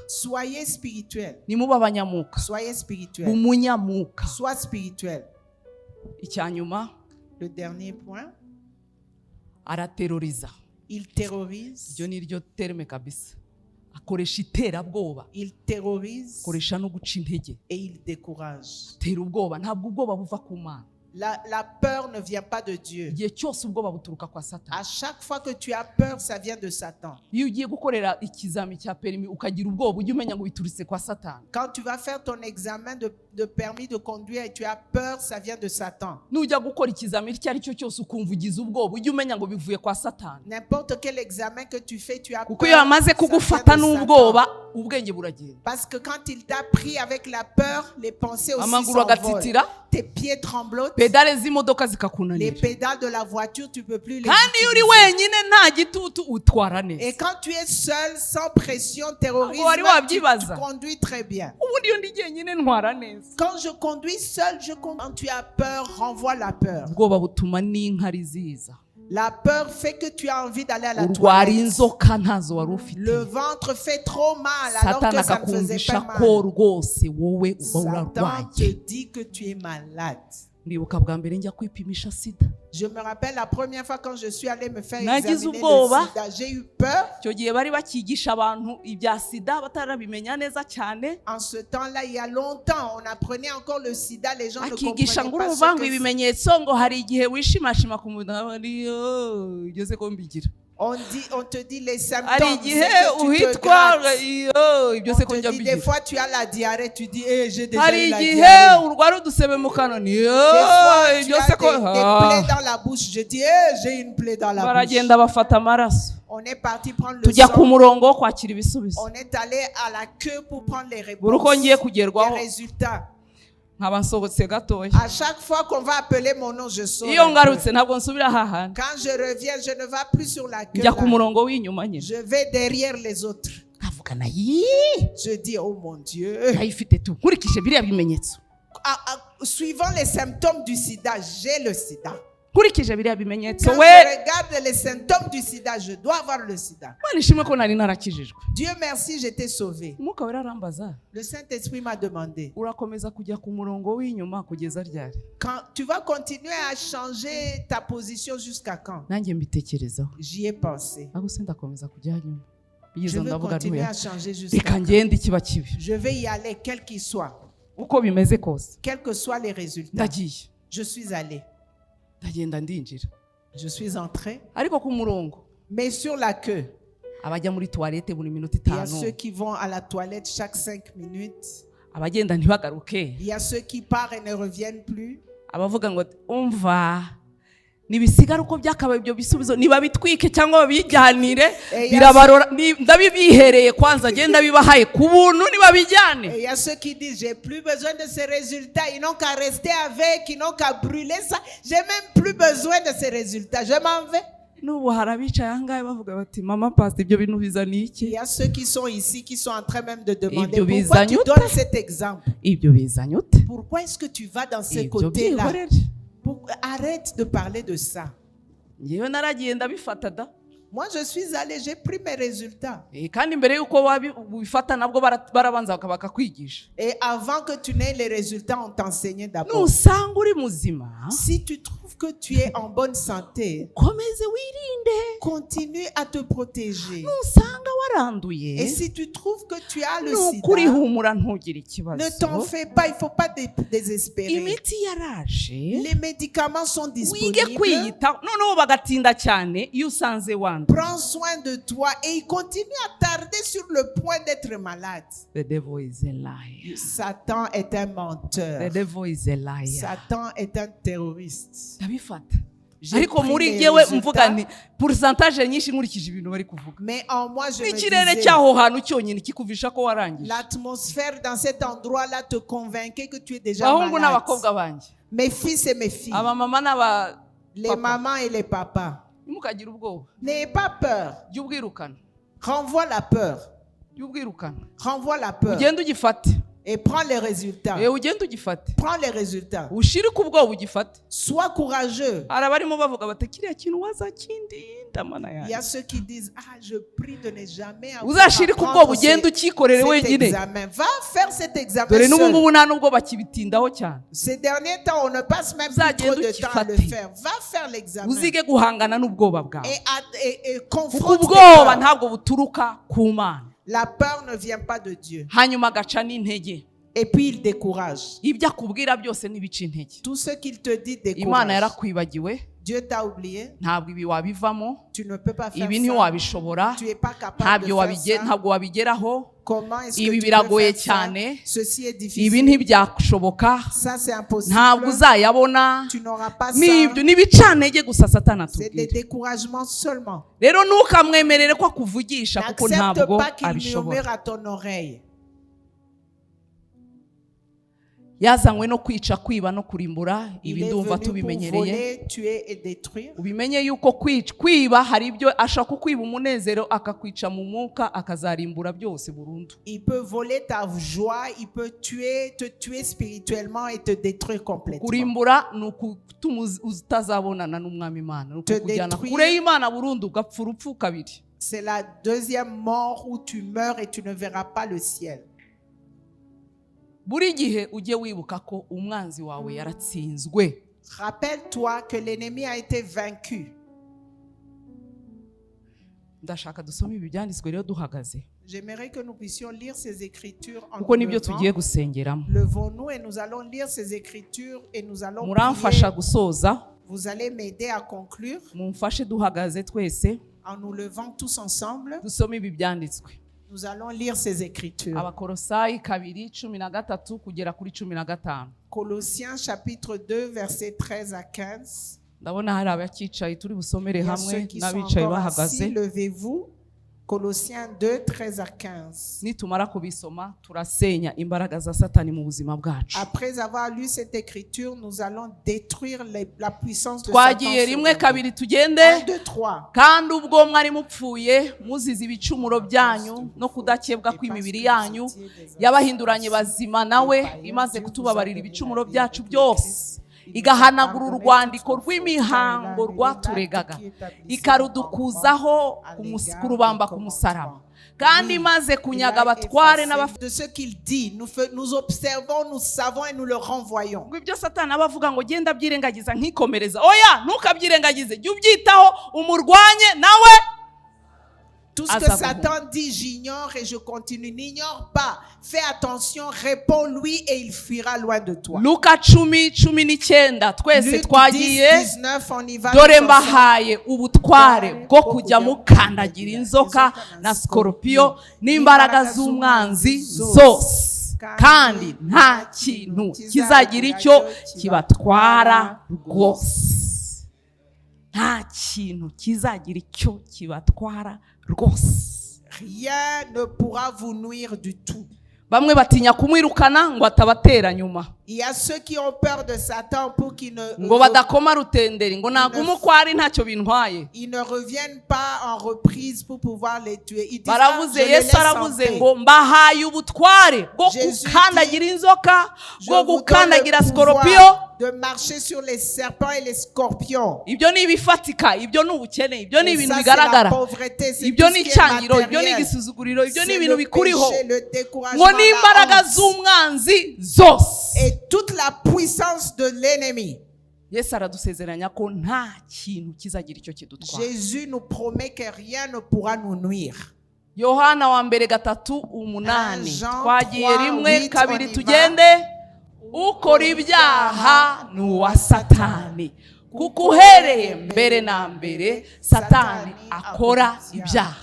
Soyez spirituels. Soyez spirituels. Sois spirituel. Le dernier point. Il terrorise. Il terrorise et il décourage. La peur ne vient pas de Dieu. À chaque fois que tu as peur, ça vient de Satan. Quand tu vas faire ton examen de permis de conduire et tu as peur, ça vient de Satan. N'importe quel examen que tu fais, tu as peur, ça vient de Satan. Parce que quand il t'a pris avec la peur, les pensées aussi s'envolent. Tes pieds tremblotent. Les pédales de la voiture, tu ne peux plus les utiliser. Et quand tu es seul, sans pression, terrorisme, tu conduis très bien. Quand je conduis seul, quand tu as peur, renvoie la peur. La peur fait que tu as envie d'aller à la toilette. Le ventre fait trop mal alors que ça ne faisait pas mal. Satan te dit que tu es malade. Je me rappelle la première fois quand je suis allée me faire examiner le sida, j'ai eu peur. En ce temps-là, il y a longtemps, on apprenait encore le sida, les gens ne comprenaient pas ce que On te dit les symptômes. hari igihe c'est que tu te uhitwa grattes. ibyo On se ko te njya dit des mbigira. fois tu as la diarrhée, tu dis j'ai déjà hari eu la igihe diarrhée. urwara udusebe mu kanwa Des fois tu ibyo as se ko des plaies dans la bouche, je dis j'ai une plaie dans la bouche. baragenda bafata amaraso On est parti prendre le tujya ku sang. murongo wo kwakira ibisubizo. On est allé à la queue pour prendre les buri uko réponses, ngiye kugerwaho les résultats. nkaba nsohotse gatoya. À chaque fois qu'on va appeler mon nom, je sors. iyo un peu. ngarutse ntabwo nsubira hahandi, Quand je reviens, je ne vais plus sur la queue. njya ku là. murongo w'inyuma nyine. Je vais derrière les autres. nkavugana yii Je dis, oh mon Dieu. ayifite tu nkurikije biriya bimenyetso, Suivant les symptômes du sida, j'ai le sida. nkurikije biriya bimenyetso Quand we je regarde les symptômes du sida, je dois avoir le sida. Imana ishimwe ko nari narakijijwe. Dieu merci, j'étais sauvé. umwuka wera arambaza, Le Saint-Esprit m'a demandé, urakomeza kujya ku murongo w'inyuma kugeza ryari? quand tu vas continuer à changer ta position jusqu'à quand? nanjye mbitekerezaho, J'y ai pensé. ahubwo se ndakomeza kujya nyuma. Je bigeze veux ndavuga continuer ntuya à changer jusqu'à reka quand? ngende ikiba kibi Je vais y aller, quel qu'il soit, uko bimeze kose. quels que soient les résultats. ndagiye Je suis allé, ndagenda ndinjira, je suis entré, ariko ku murongo mais sur la queue, abajya muri toilette buri minota il y a 5, ceux qui vont à la toilette chaque 5 minutes. abagenda ntibagaruke, Il y a ceux qui partent et ne reviennent plus. abavuga ngo umva nibisigara uko byakabaye ibyo bisubizo nibabitwike cyangwa babijyanire birabarora, ndabibihereye kwanza agenda bibahaye ku buntu nibabijyane. Et il y a ceux qui disent j'ai plus besoin de ces résultats, ils n'ont qu'à rester avec, ils n'ont qu'à brûler ça. J'ai même plus besoin de ces résultats, je m'en vais. n'ubu hari abicaye ahangahe bavuga bati mama pastor ibyo bintu bizaniye Il iki? y a ceux qui sont ici qui sont en train même de demander Ibyo pourquoi tu bizanye ute? donnes cet exemple. ibyo bizanye ute? Pourquoi est-ce que tu vas dans ce ibyo côté-là? byihorere. Arrête de parler de ça. ngewe naragiye ndabifata da. Moi, je suis allé, j'ai pris mes résultats. kandi mbere y'uko wabifata nabwo barabanza bakakwigisha. Et avant que tu n'aies les résultats, on t'enseignait d'abord. nusanga uri muzima, Si tu trouves que tu es en bonne santé, komeze wirinde. continue à te protéger. nusanga waranduye, Et si tu trouves que tu as le nukuri sida, humura ntugire ne t'en ikibazo. fais pas, il ne faut pas désespérer. imiti yaraje, Les médicaments sont wige disponibles. kwiyitaho, noneho bagatinda cyane iyo usanze wanduye. Prends soin de toi et il continue à tarder sur le point d'être malade. The devil is a liar. Satan est un The menteur. devil is a liar. Satan est un terroriste. ndabifata, J'ai ariko pris muri les jyewe résultats, mvuga nti pourcentage nyinshi nkurikije ibintu bari kuvuga. mais en moi je me n'ikirere disais, cy'aho hantu cyonyine kikuvisha ko warangije. l'atmosphère dans cet endroit-là te convainquait que tu es déjà bahungu malade. n'abakobwa banjye, Mes fils et mes filles, abamama n'aba les papa, mamans et les papas, ntimukagire ubwoba, n'ayez pas peur. jya ubwirukana, Renvoie la peur. jya ubwirukana, Renvoie la peur. ugende ugifate, Et prends les résultats. ugende ugifate, Prends les résultats. ushire ku bwoba ugifate. Sois courageux. hari abarimo bavuga bati kiriya kintu wazakindinda mana Il y yanjye. a ceux qui disent, je prie de ne jamais avoir uzashire à ku bwoba prendre ugende ukikorere cet wenyine. examen. Va faire cet examen dore n'ubu seul. ngubu nta nubwo bakibitindaho cyane. Ces derniers temps, on ne passe même plus Uzagenda trop de temps à le ukifate. faire. Va faire l'examen. uzige guhangana n'ubwoba bwawe, Et kuko confronte tes ubwoba peurs. ntabwo buturuka ku Mana, La peur ne vient pas de Dieu. hanyuma agaca n'intege. Et puis il décourage. ibyo akubwira byose n'ibica intege. Tout ce qu'il te dit Imana décourage. yarakwibagiwe, Dieu t'a oublié. ntabwo ibi wabivamo, Tu ne peux pas faire ibi ça. ntiwabishobora, Tu n'es pas capable de faire ça. ntabwo wabigeraho, Comment est-ce ibi que tu biragoye peux faire ça? cyane, Ceci est ibi difficile. ntibyashoboka, Ça c'est impossible. ntabwo uzayabona. Tu n'auras pas ça. n'ibyo n'ibicantege gusa satani C'est des atubwira. découragements seulement. rero ntukamwemerere ko akuvugisha kuko N'accepte ntabwo pas qu'il abishobora. murmure à ton oreille. yazanywe no kwica, kwiba no kurimbura. Il ibi est ndumva venu pour tubimenyereye. voler, tuer et détruire. ubimenye yuko kwiba hari ibyo ashaka kukwiba umunezero akakwica mu mwuka akazarimbura byose burundu. Il peut voler ta joie, il peut te tuer spirituellement et te détruire complètement. kurimbura ni ukutuma utazabonana n'umwami Imana, ni ukukujyana détruire. kure y'Imana burundu ugapfa urupfu kabiri. C'est la deuxième mort où tu meurs et tu ne verras pas le ciel. buri gihe ujye wibuka ko umwanzi wawe yaratsinzwe. Rappelle-toi que l'ennemi a été vaincu. ndashaka dusome ibi byanditswe rero duhagaze, J'aimerais que nous puissions lire ces écritures en kuko nous nibyo tugiye levant. gusengeramo. Levons-nous et nous allons lire ces écritures et nous allons muramfasha prier. gusoza, Vous allez m'aider à conclure mumfashe duhagaze twese. En nous levant tous ensemble, dusome ibi byanditswe. nous allons lire ces écritures. Abakolosayi 2:13 kugera kuri 15. Colossiens chapitre 2 versets 13 à 15. Ndabona hari abakicaye turi busomere Il y a hamwe ceux qui sont n'abicaye encore bahagaze. assis, levez-vous. Colossiens 2, 13 à 15. Nitumara kubisoma turasenya imbaraga za Satani mu buzima bwacu. Après avoir lu cette écriture, nous allons détruire la puissance de Satan. Twagiye rimwe kabiri tugende. 1, 2, 3. Kandi ubwo mwari mupfuye muzize ibicumuro byanyu no kudakebwa kw'imibiri yanyu yabahinduranye bazima nawe imaze kutubabarira ibicumuro byacu byose, igahanagura urwandiko rw'imihango rwaturegaga, ikarudukuzaho kurubamba ku musaraba, kandi imaze kunyaga abatware n'abafite. De ce qu'il dit, nous observons, nous savons et nous le renvoyons. Ngo ibyo Satani abavuga ngo genda byirengagiza nkikomereza, oya ntukabyirengagize, jya ubyitaho umurwanye nawe. Tout ce que Satan dit, j'ignore et je continue. N'ignore pas. Fais attention, réponds-lui et il fuira loin de toi. Luka 10:19 twese twagiye. Dore mbahaye ubutware bwo kujya mukandagira inzoka na skorpiyo n'imbaraga z'umwanzi zose, kandi nta kintu kizagira icyo kibatwara rwose. Nta kintu kizagira icyo kibatwara rwose. Rien ne pourra vous nuire du tout. Bamwe batinya kumwirukana ngo atabatera nyuma. Il y a ceux qui ont peur de Satan pour qu'ils ne ngo badakoma rutenderi ngo naguma uko ari ntacyo bintwaye. Ils ne reviennent pas en reprise pour pouvoir les tuer. Ils disent, baravuze Yesu aravuze ngo mbahaye ubutware bwo gukandagira inzoka, bwo gukandagira skorpiyo, de marcher sur les serpents et les scorpions. Ibyo ni ibifatika, ibyo ni ubukene, ibyo ni ibintu bigaragara, ibyo ni icyangiro, ibyo ni igisuzuguriro, ibyo ni ibintu bikuriho, ngo ni imbaraga z'umwanzi zose. Et toute la puissance de l'ennemi. Yesu aradusezeranya ko nta kintu kizagira icyo kidutwara. Jésus nous promet que rien ne pourra nous nuire. Yohana wa mbere 3:8 twagiye rimwe kabiri tugende. Ukora ibyaha ni uwa Satani, kuko uhereye mbere na mbere Satani akora ibyaha.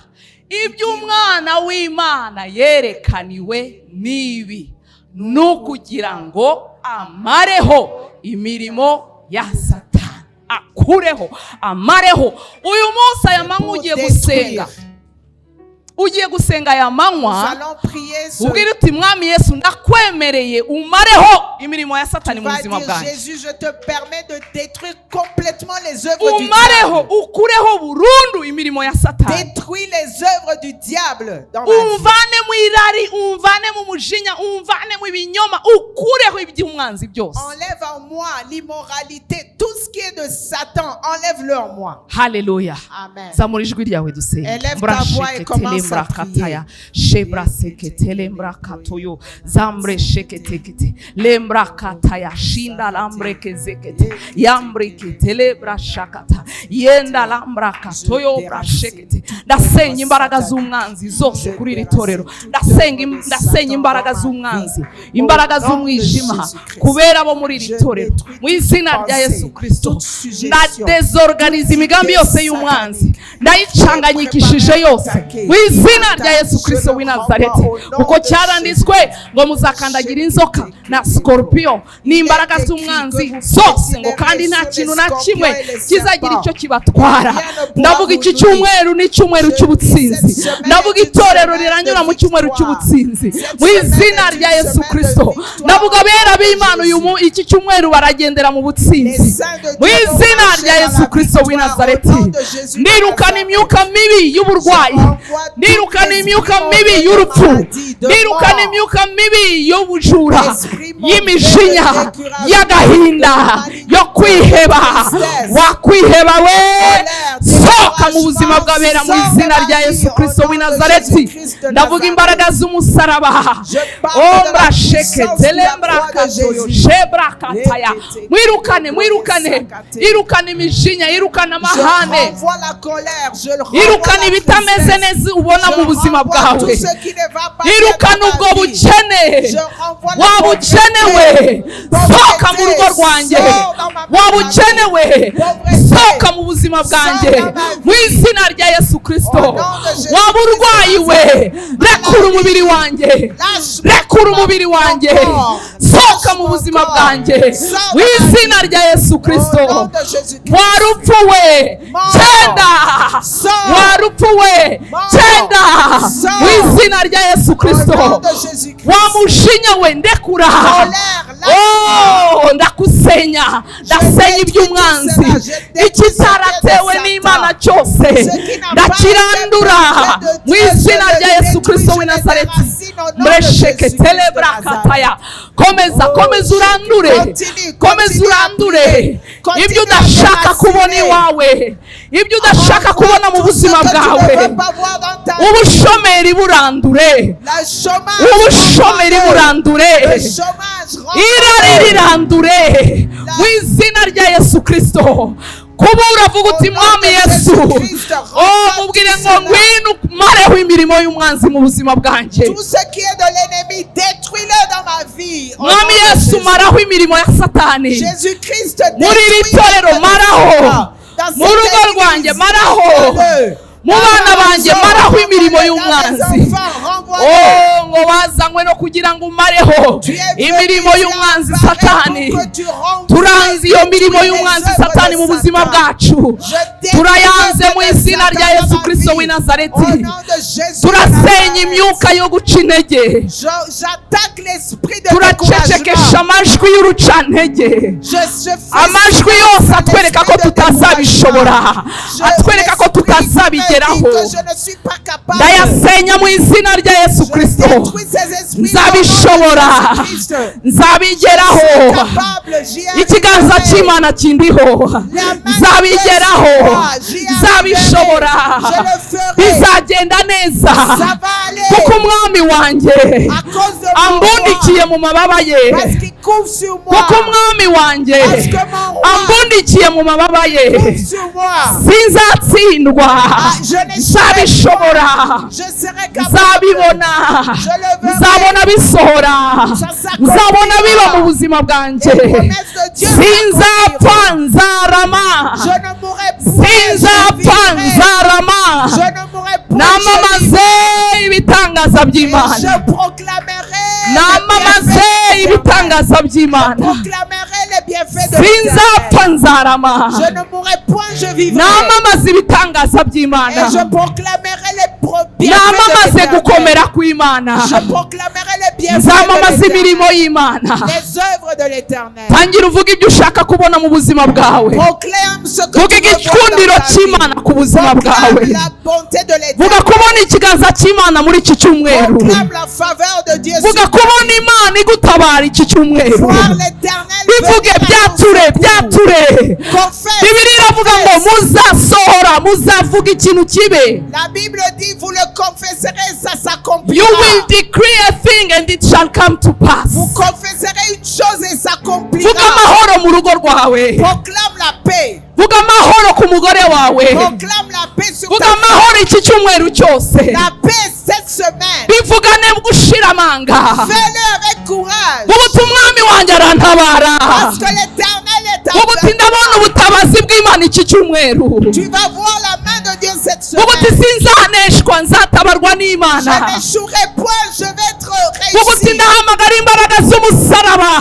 Ibyo umwana w'Imana yerekaniwe nibi, nukugira ngo amareho imirimo ya Satani, akureho amareho. Uyu munsi aya manywa ugiye gusenga aya manywa, ubwira uti mwami Yesu ndakwemereye umareho imirimo ya Satani mu buzima bwanjye. Jésus, je te permets de détruire complètement les œuvres du umareho ukureho burundu imirimo ya Satani. Détruis les œuvres du diable dans ma vie. Umvane mu irari, umvane mu mujinya, umvane mu ibinyoma, ukureho iby'umwanzi byose. Enlève en moi l'immoralité, tout ce qui est de Satan, enlève-le en moi. Hallelujah. Amen. Zamura ijwi ryawe dusenge. Élève ta voix et commence à prier. Shebra sekete lembra katoyo zambre shekete lembra kataya shinda lambre kezekete yambre ketele bra shakata yenda lambra katoyo bra shekete. Ndasenye imbaraga z'umwanzi zose kuri iri torero. Ndasenye imbaraga z'umwanzi, imbaraga z'umwijima kubera abo muri iri torero mu izina rya Yesu Kristo. Ndadesorganize imigambi yose y'umwanzi, ndayicanganyikishije yose mu izina rya Yesu Kristo w'i Nazareti, kuko cyaranditswe ngo muzakandagira inzoka na skorpiyo n'imbaraga z'umwanzi zose, ngo kandi nta kintu na kimwe kizagira icyo kibatwara. Ndavuga iki cyumweru ni icyumweru cy'ubutsinzi, ndavuga itorero riranyura mu cyumweru cy'ubutsinzi mu izina rya Yesu Kristo. Ndavuga abera b'Imana iki cyumweru baragendera mu butsinzi mu izina rya Yesu Kristo w'i Nazareti. Ndirukana imyuka mibi y'uburwayi, ndirukana imyuka mibi y'urupfu, ndirukana imyuka mibi y'ubujura, y'imijinya, y'agahinda, yo kwiheba. Wakwiheba we, soka mu buzima bw'abera mu izina rya Yesu Kristo w'i Nazareti. Ndavuga imbaraga z'umusaraba. Ombra shekete lembra katoyo shebra kataya. Mwirukane irukana imijinya, irukana amahane, irukana ibitameze neza ubona mu buzima bwawe, irukana ubwo bukene, waba ukenewe, soka mu rugo rwanjye, waba ukenewe sohoka mu buzima bwanjye mu izina rya Yesu Kristo. Waba urwayiwe rekura umubiri wanjye, rekura umubiri wanjye, sohoka mu buzima bwanjye mu izina rya Yesu Kristo. Warupfuwe genda, warupfuwe genda mu izina rya Yesu Kristo. Wamushinya we ndekura, ndakusenya, ndasenya iby'umwanzi, ikitaratewe n'Imana cyose ndakirandura mu izina rya Yesu Kristo w'i Nazareti. Mresheke telebra kataya. Komeza urandure, komeza urandure ibyo udashaka kubona iwawe, ibyo udashaka kubona mu buzima bwawe. Ubushomeri burandure, ubushomeri burandure, irari rirandure mu izina rya Yesu Kristo. Kuba uravuga uti mwami Yesu, mubwire ngo ngwino mareho imirimo y'umwanzi mu buzima bwanjye. Mwami Yesu maraho imirimo ya Satani muri iri torero, maraho mu rugo rwanjye, maraho mu bana banjye, maraho imirimo y'umwanzi. Ngo wazanywe no kugira ngo umareho imirimo y'umwanzi Satani. Turanze iyo mirimo y'umwanzi Satani mu buzima bwacu, turayanze mu izina rya Yesu Kristo w'i Nazareti. Turasenya imyuka yo guca intege, turacecekesha amajwi y'urucantege, amajwi yose atwereka ko tutazabishobora, atwereka ko tutazabigeraho. Ndayasenya mu izina rya Yesu Kristo. Nzabishobora, nzabigeraho, ikiganza cy'Imana kindiho, nzabigeraho, nzabishobora, bizagenda neza kuko umwami wanjye ambundikiye mu mababa ye, kuko umwami wanjye ambundikiye mu mababa ye. Sinzatsindwa, nzabishobora, nzabibona, nzabona bisohora, nzabona biba mu buzima bwanjye. Sinzapfa nzarama, sinzapfa nzarama, namamaze ibitangaza by'Imana, namamaze ibitangaza by'Imana. Sinzapfa nzarama, namamaze ibitangaza by'Imana, namamaze gukomera kw'Imana, nzamamaza imirimo y'Imana. Tangira uvuga ibyo ushaka kubona mu buzima bwawe, vuga igikundiro cy'Imana ku buzima bwawe, vuga kubona ikiganza cy'Imana muri iki cyumweru, vuga kubona Imana igutabara iki cyumweru. Bivuge, byature, byature. Bibiliya iravuga ngo muzasohora, muzavuga ikintu kibe. La Bible dit vous le confesserez, ça s'accomplira. You will decree a thing and it shall come to pass. Vous confesserez une chose et s'accomplira. Vuga amahoro mu rugo rwawe, proclame la paix. Vuga amahoro ku mugore wawe, proclame la paix sur vuga amahoro iki cyumweru cyose. La paix cette semaine. Bivugane gushira amanga. Fais-le avec courage. Ubuti umwami wanjye arantabara, parce que l'Éternel est avec ubuti ndabona ubutabazi bw'Imana iki cyumweru. Tu vas voir la main de Dieu cette semaine. Ubuti sinzaneshwa, nzatabarwa n'Imana. Je n'échouerai point, je vais être réussi. Ubuti ndahamagara imbaraga z'umusaraba,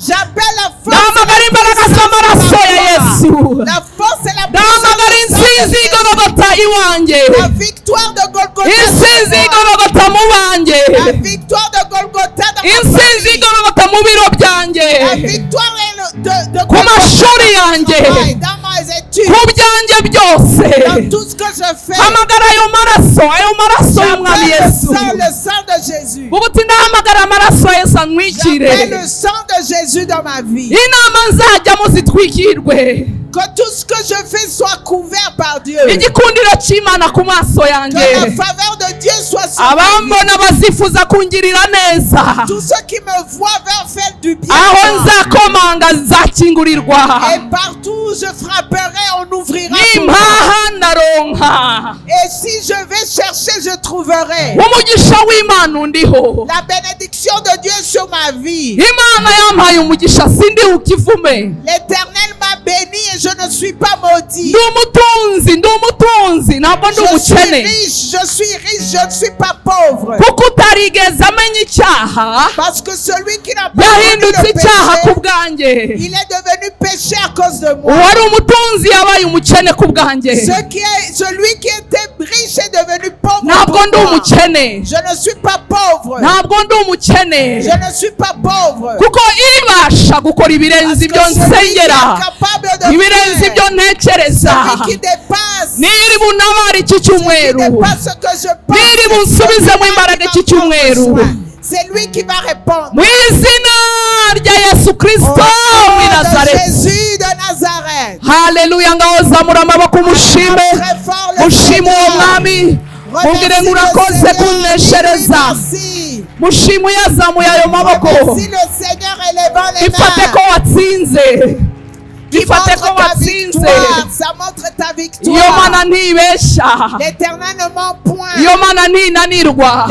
j'appelle la force, ndahamagara imbaraga z'amaraso ya Yesu, la force et la ndahamagara insinzi y'igorogota iwanjye, la victoire de Golgotha, insinzi y'igorogota mu banjye, la victoire de Golgotha dans insinzi y'igorogota mu biro byanjye, la victoire de ku mashuri yanjye, dans mes études, ku byanjye byose. dans tout ce que je fais. Hamagara ayo maraso y'umwami Yesu. Le sang de Jésus. Ubuti ndahamagara amaraso ya Yesu anwikire. J'appelle le sang de Jésus dans ma vie. Inama nzajyamo zitwikirwe. Que tout ce que je fais soit couvert par Dieu. Igikundiro cy'Imana ku maso yanjye. Que la faveur de Dieu soit sur moi. Abambona bazifuza kungirira neza. Tous ceux qui me voient veulent faire du bien. Aho nzakomanga nzakingurirwa. Et partout je frapperai, on ouvrira. Nimpaha ndaronka. Et si je vais chercher, je trouverai. Umugisha w'Imana undiho. La bénédiction de Dieu sur ma vie. Imana yampaye umugisha sindi ukivume. L'Éternel m'a je ne suis pas maudit. Je suis riche, je ne suis pas pauvre. Parce que celui qui n'a pas connu le péché, il est devenu péché à cause de moi. Celui qui était riche est devenu pauvre pour moi. Je ne suis pas pauvre. Je ne suis pas pauvre. Parce que celui qui est capable de faire, celui qui dépasse, ce que je pense, c'est lui qui va répondre. Au nom de Jésus de Nazareth. Haleluya, ngawozamura amaboko mushime uwo mwami, mubwire ngo urakoze kuneshereza. Mushime uyazamuye ayo maboko, ifate ko watsinze, ifate ko watsinze. Iyo Mana ntibesha, iyo Mana ntinanirwa.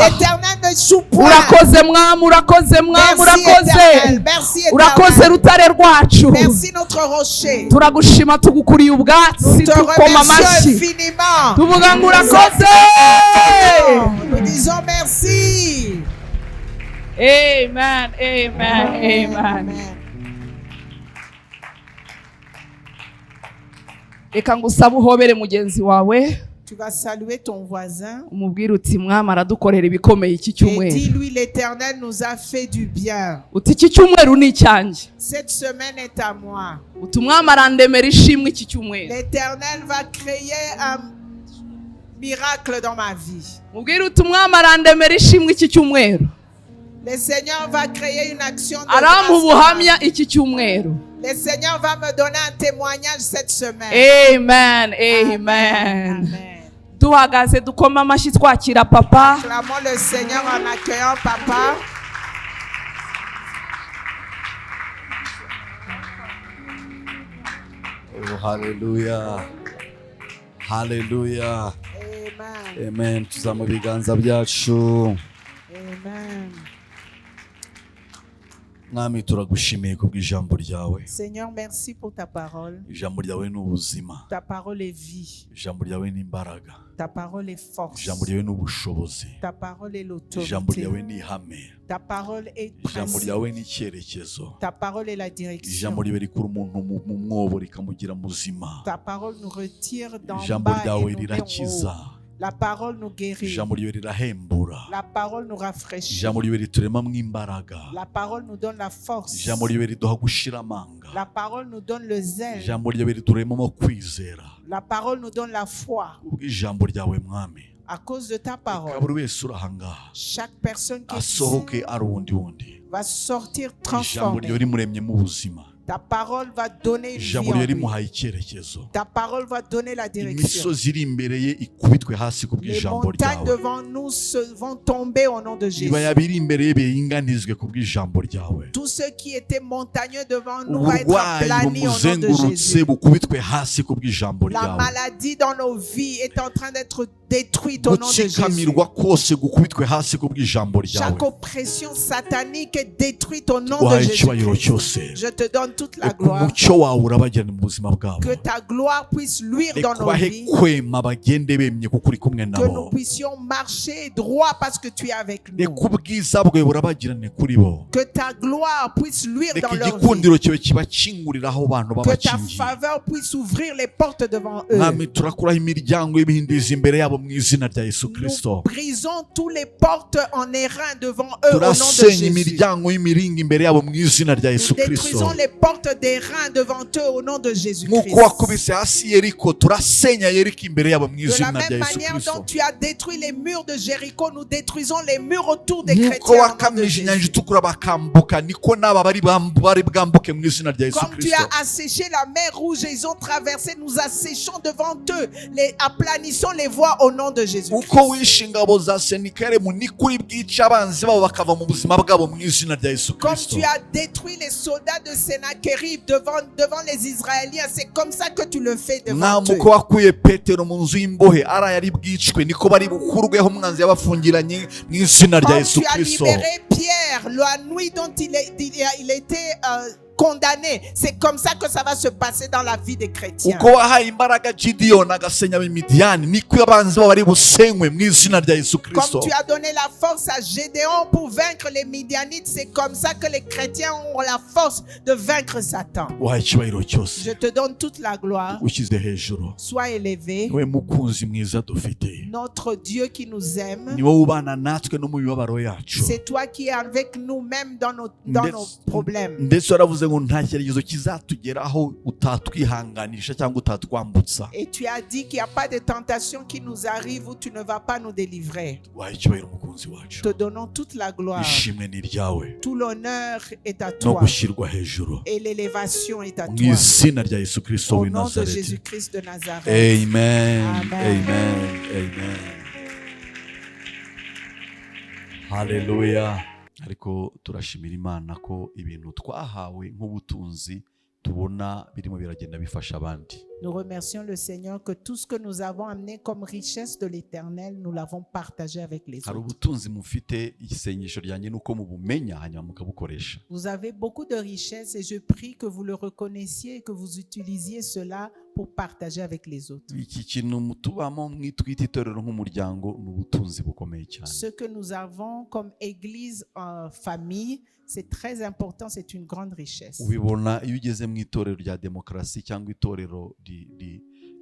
Urakoze mwami, urakoze mwami, urakoze rutare rwacu. Turagushima tugukuriye ubwatsi, tukoma amashyi, tuvuga ngo urakoze. Amen, amen, amen. Reka ngusaba uhobere mugenzi wawe. Tu vas saluer ton voisin. Umubwire uti mwami aradukorera ibikomeye iki cyumweru. Et dis-lui, l'Éternel nous a fait du bien. Uti iki cyumweru ni icyanjye. Cette semaine est à moi. Uti mwami arandemera ishimwe iki cyumweru. L'Éternel va créer un miracle dans ma vie. Mubwire uti mwami arandemera ishimwe iki cyumweru. Le Seigneur va créer une action de grâce. Iki cyumweru. Le Seigneur va me donner un témoignage cette semaine. Amen, amen. Duhagaze dukoma amashyi twakira papa. Acclamons le Seigneur en accueillant papa. Oh, hallelujah. Hallelujah. Amen. Amen. Tuzamu biganza byacu. Amen. Mwami turagushimiye kubw'ijambo ryawe. Seigneur, merci pour ta parole. Ijambo ryawe ni ubuzima. Ta parole est vie. Ijambo ryawe ni imbaraga. Ta parole est force. Ijambo ryawe ni ubushobozi. Ta parole est l'autorité. Ijambo ryawe ni ihame. Ta parole est ijambo ryawe ni icyerekezo. Ta parole est la direction. Ijambo ryawe rikura umuntu mu mwobo rikamugira muzima. Ta parole nous retire d'en bas ijambo ryawe et nous rirakiza. La parole nous guérit. Ijambo ryawe rirahembura. La parole nous rafraîchit. Ijambo ryawe rituremamo imbaraga. La parole nous donne la force. Ijambo ryawe riduha gushira amanga. La parole nous donne le zèle. Ijambo ryawe rituremamo kwizera. La parole nous donne la foi. Ijambo ryawe mwami. À cause de ta parole, chaque personne qui est va sortir transformée. Ta parole va donner vie en lui. Ta parole va donner la direction. Les montagnes devant nous vont tomber au nom de Jésus. Tout ce qui était montagneux devant nous va être aplani au nom de Jésus. La maladie dans nos vies est en train d'être détruite au nom de Jésus. Chaque oppression satanique est détruite au nom de Jésus. Je te donne toute la gloire. Que ta gloire puisse luire dans nos vies. Que nous puissions marcher droit parce que tu es avec nous. Que ta gloire puisse luire dans leur vie. Que ta faveur puisse ouvrir les portes devant eux. Nous brisons toutes les portes en airain devant eux au nom de Jésus. Nous détruisons les portes d'airain devant eux au nom de Jésus-Christ. De la même manière dont tu as détruit les murs de Jéricho, nous détruisons les murs autour des chrétiens. Comme tu as asséché la mer rouge et ils ont traversé, nous asséchons devant eux, aplanissons les voies au nom de Jésus. Comme tu as détruit les soldats de Sennacherib devant les Israéliens, c'est comme ça que tu le fais devant eux. Comme tu as libéré Pierre la nuit dont il était condamner. C'est comme ça que ça va se passer dans la vie des chrétiens. uko wahaye imbaraga Gideon agasenya Midiyani niko abanzi babo bari busenywe mu izina rya Yesu Kristo. Comme tu as donné la force à Gédéon pour vaincre les Midianites, c'est comme ça que les chrétiens ont la force de vaincre Satan. Wahaye icyubahiro cyose. Je te donne toute la gloire. Ushyize hejuru. Sois élevé. We mukunzi mwiza dufite. Notre Dieu qui nous aime. Ni wowe ubana natwe no mu mibabaro yacu. C'est toi qui es avec nous même dans nos problèmes. Ndetse waravuze ngo nta cyerekezo kizatugeraho utatwihanganisha cyangwa utatwambutsa. Et tu as dit qu'il n'y a pas de tentation qui nous arrive où tu ne vas pas nous délivrer. Wahaye icyubahiro mukunzi wacu. Te donnons toute la gloire. Ishimwe ni ryawe. Tout l'honneur est à No toi. gushyirwa hejuru. Et l'élévation est à Mu toi. izina rya Yesu Kristo Au w'i nom de Nazareti. Jésus-Christ de Nazareth. Amen. Amen. Amen. Amen. Hallelujah. Ariko turashimira Imana ko ibintu twahawe nk'ubutunzi tubona birimo biragenda bifasha abandi. Nous remercions le Seigneur que tout ce que nous avons amené comme richesse de l'Éternel, nous l'avons partagé avec les Hari autres. ubutunzi mufite, isengesho ryanjye nuko mubumenya hanyuma mukabukoresha. Vous avez beaucoup de richesses et je prie que vous le reconnaissiez et que vous utilisiez cela pour partager avec les autres. Iki kintu mutubamo mwitwita itorero nk'umuryango ni ubutunzi bukomeye cyane. Ce que nous avons comme église en famille, c'est très important, c'est une grande richesse. Ubibona iyo ugeze mu itorero rya demokarasi cyangwa itorero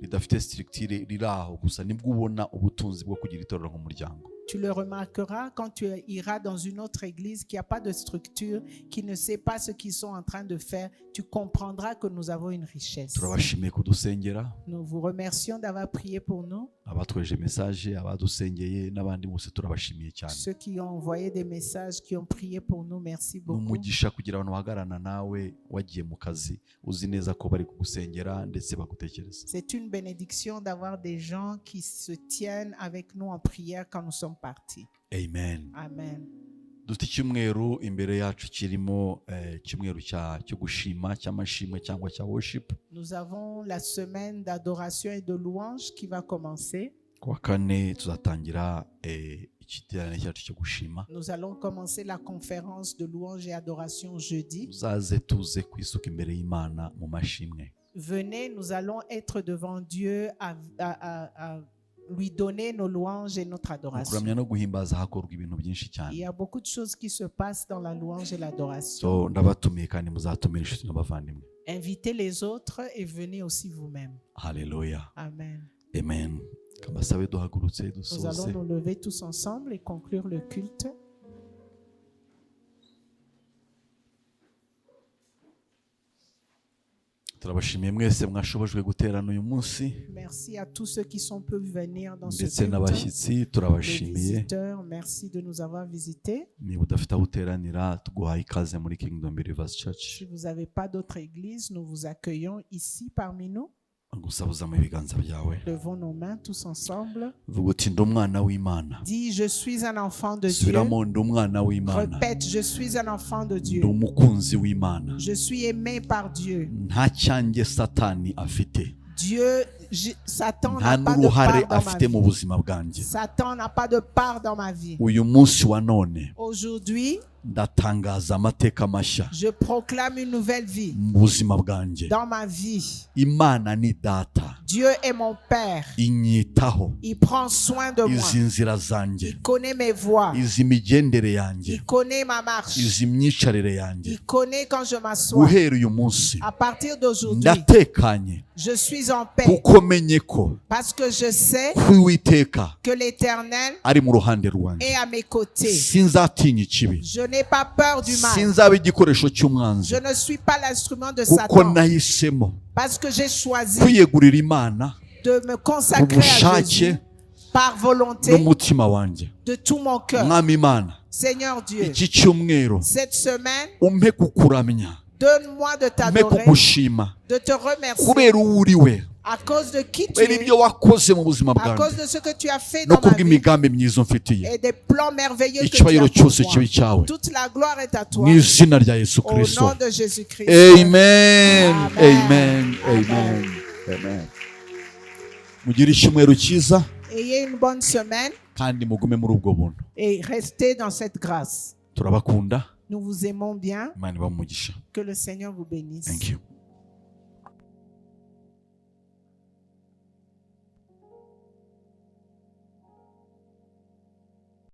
ridafite structure riri aho gusa nibwo ubona ubutunzi bwo kugira itorero nk'umuryango. Tu le remarqueras quand tu iras dans une autre église qui n'a pas de structure, qui ne sait pas ce qu'ils sont en train de faire. Tu comprendras que nous avons une richesse. Turabashimiye kudusengera. Nous vous remercions d'avoir prié pour nous. Abatweje message, abadusengeye n'abandi bose turabashimiye cyane. Ceux qui ont envoyé des messages, qui ont prié pour nous, merci beaucoup. Numugisha kugira abantu bahagarana nawe wagiye mu kazi uzi neza ko bari kugusengera ndetse bagutekereza. C'est une bénédiction d'avoir des gens qui se tiennent avec nous en prière quand nous sommes partis. Amen. Amen. Dufite icyumweru imbere yacu kirimo icyumweru cyo gushima cy'amashimwe cyangwa cya worship. Nous avons la semaine d'adoration et de louange qui va commencer. Kuwa kane tuzatangira ikiterane cyacu cyo gushima. Nous allons commencer la conférence de louange et adoration jeudi. Uzaze tuze kwisuka imbere y'Imana mu mashimwe. Venez, nous allons être devant Dieu à lui donner nos louanges et notre adoration. Kuramya no guhimbaza hakorwa ibintu byinshi cyane. Il y a beaucoup de choses qui se passent dans la louange et l'adoration. So ndabatumiye kandi muzatumira inshuti n'abavandimwe. Invitez les autres et venez aussi vous-même. Hallelujah. Amen. Amen. Kamasabe duhagurutse Nous dusoze. allons nous lever tous ensemble et conclure le culte. Turabashimiye mwese mwashobojwe guterana uyu munsi. Merci à tous ceux qui sont pu venir dans ce Ndetse culte. n'abashyitsi Les turabashimiye. visiteurs, merci de nous avoir visités. Niba udafite aho uteranira tuguhaye ikaze muri Kingdom Believers Church. Si vous n'avez pas d'autre église, nous vous accueillons ici parmi nous. Gusabuza mu biganza byawe. Levons nos mains tous ensemble. Vuga uti ndi umwana w'Imana. Dis, je suis un enfant de Dieu. Subiramo ndi umwana w'Imana. Répète, je suis un enfant de Ndi Dieu. umukunzi w'Imana. Je suis aimé par Dieu. Nta cyanjye Satani afite. Dieu, Satan Nta n'a pas de n'uruhare part dans ma afite mu vie. buzima bwanjye. Satan n'a pas de part dans ma vie. Uyu munsi wa none Aujourd'hui, ndatangaza amateka mashya je proclame une nouvelle vie mu buzima bwanjye. dans ma vie. Imana ni data. Dieu est mon Père. Inyitaho. Il prend soin de moi. Izi nzira zanjye. Il connaît mes voies. Izi migendere yanjye. Il connaît ma marche. Izi myicarire yanjye. Il connaît quand je m'assois. Guhera uyu munsi À partir d'aujourd'hui, ndatekanye je suis en paix kuko menye ko parce que je sais ko Uwiteka que l'Éternel ari mu ruhande rwanjye. est à mes côtés. Sinzatinya ikibi. Je n'ai pas peur du mal. Sinzaba igikoresho cy'umwanzi Je ne suis pas l'instrument de kuko Satan nahisemo parce que j'ai choisi kwiyegurira Imana de me consacrer à Jésus par volonté n'umutima wanjye. de tout mon cœur. Mwami Imana, Seigneur Dieu, iki cyumweru cette semaine, umpe kukuramya, donne-moi de umpe t'adorer, kugushima de te remercier kubera uwo uri we, à cause de qui tu kubera es, ibyo wakoze mu buzima à cause bwanjye de ce que tu as fait no dans ma vie kubw'imigambi myiza umfitiye. et des plans merveilleux que tu Icyubahiro as cyose pour kibe moi. cyawe Toute la gloire est à toi. mu izina rya Yesu Au Kristo. nom de Jésus-Christ. Amen. Amen. Amen. Amen. Mugire icyumweru cyiza Ayez une bonne semaine kandi mugume muri ubwo buntu. et restez dans cette grâce. Turabakunda. Nous vous aimons bien. Imana ibahe umugisha. Que le Seigneur vous bénisse. Thank you.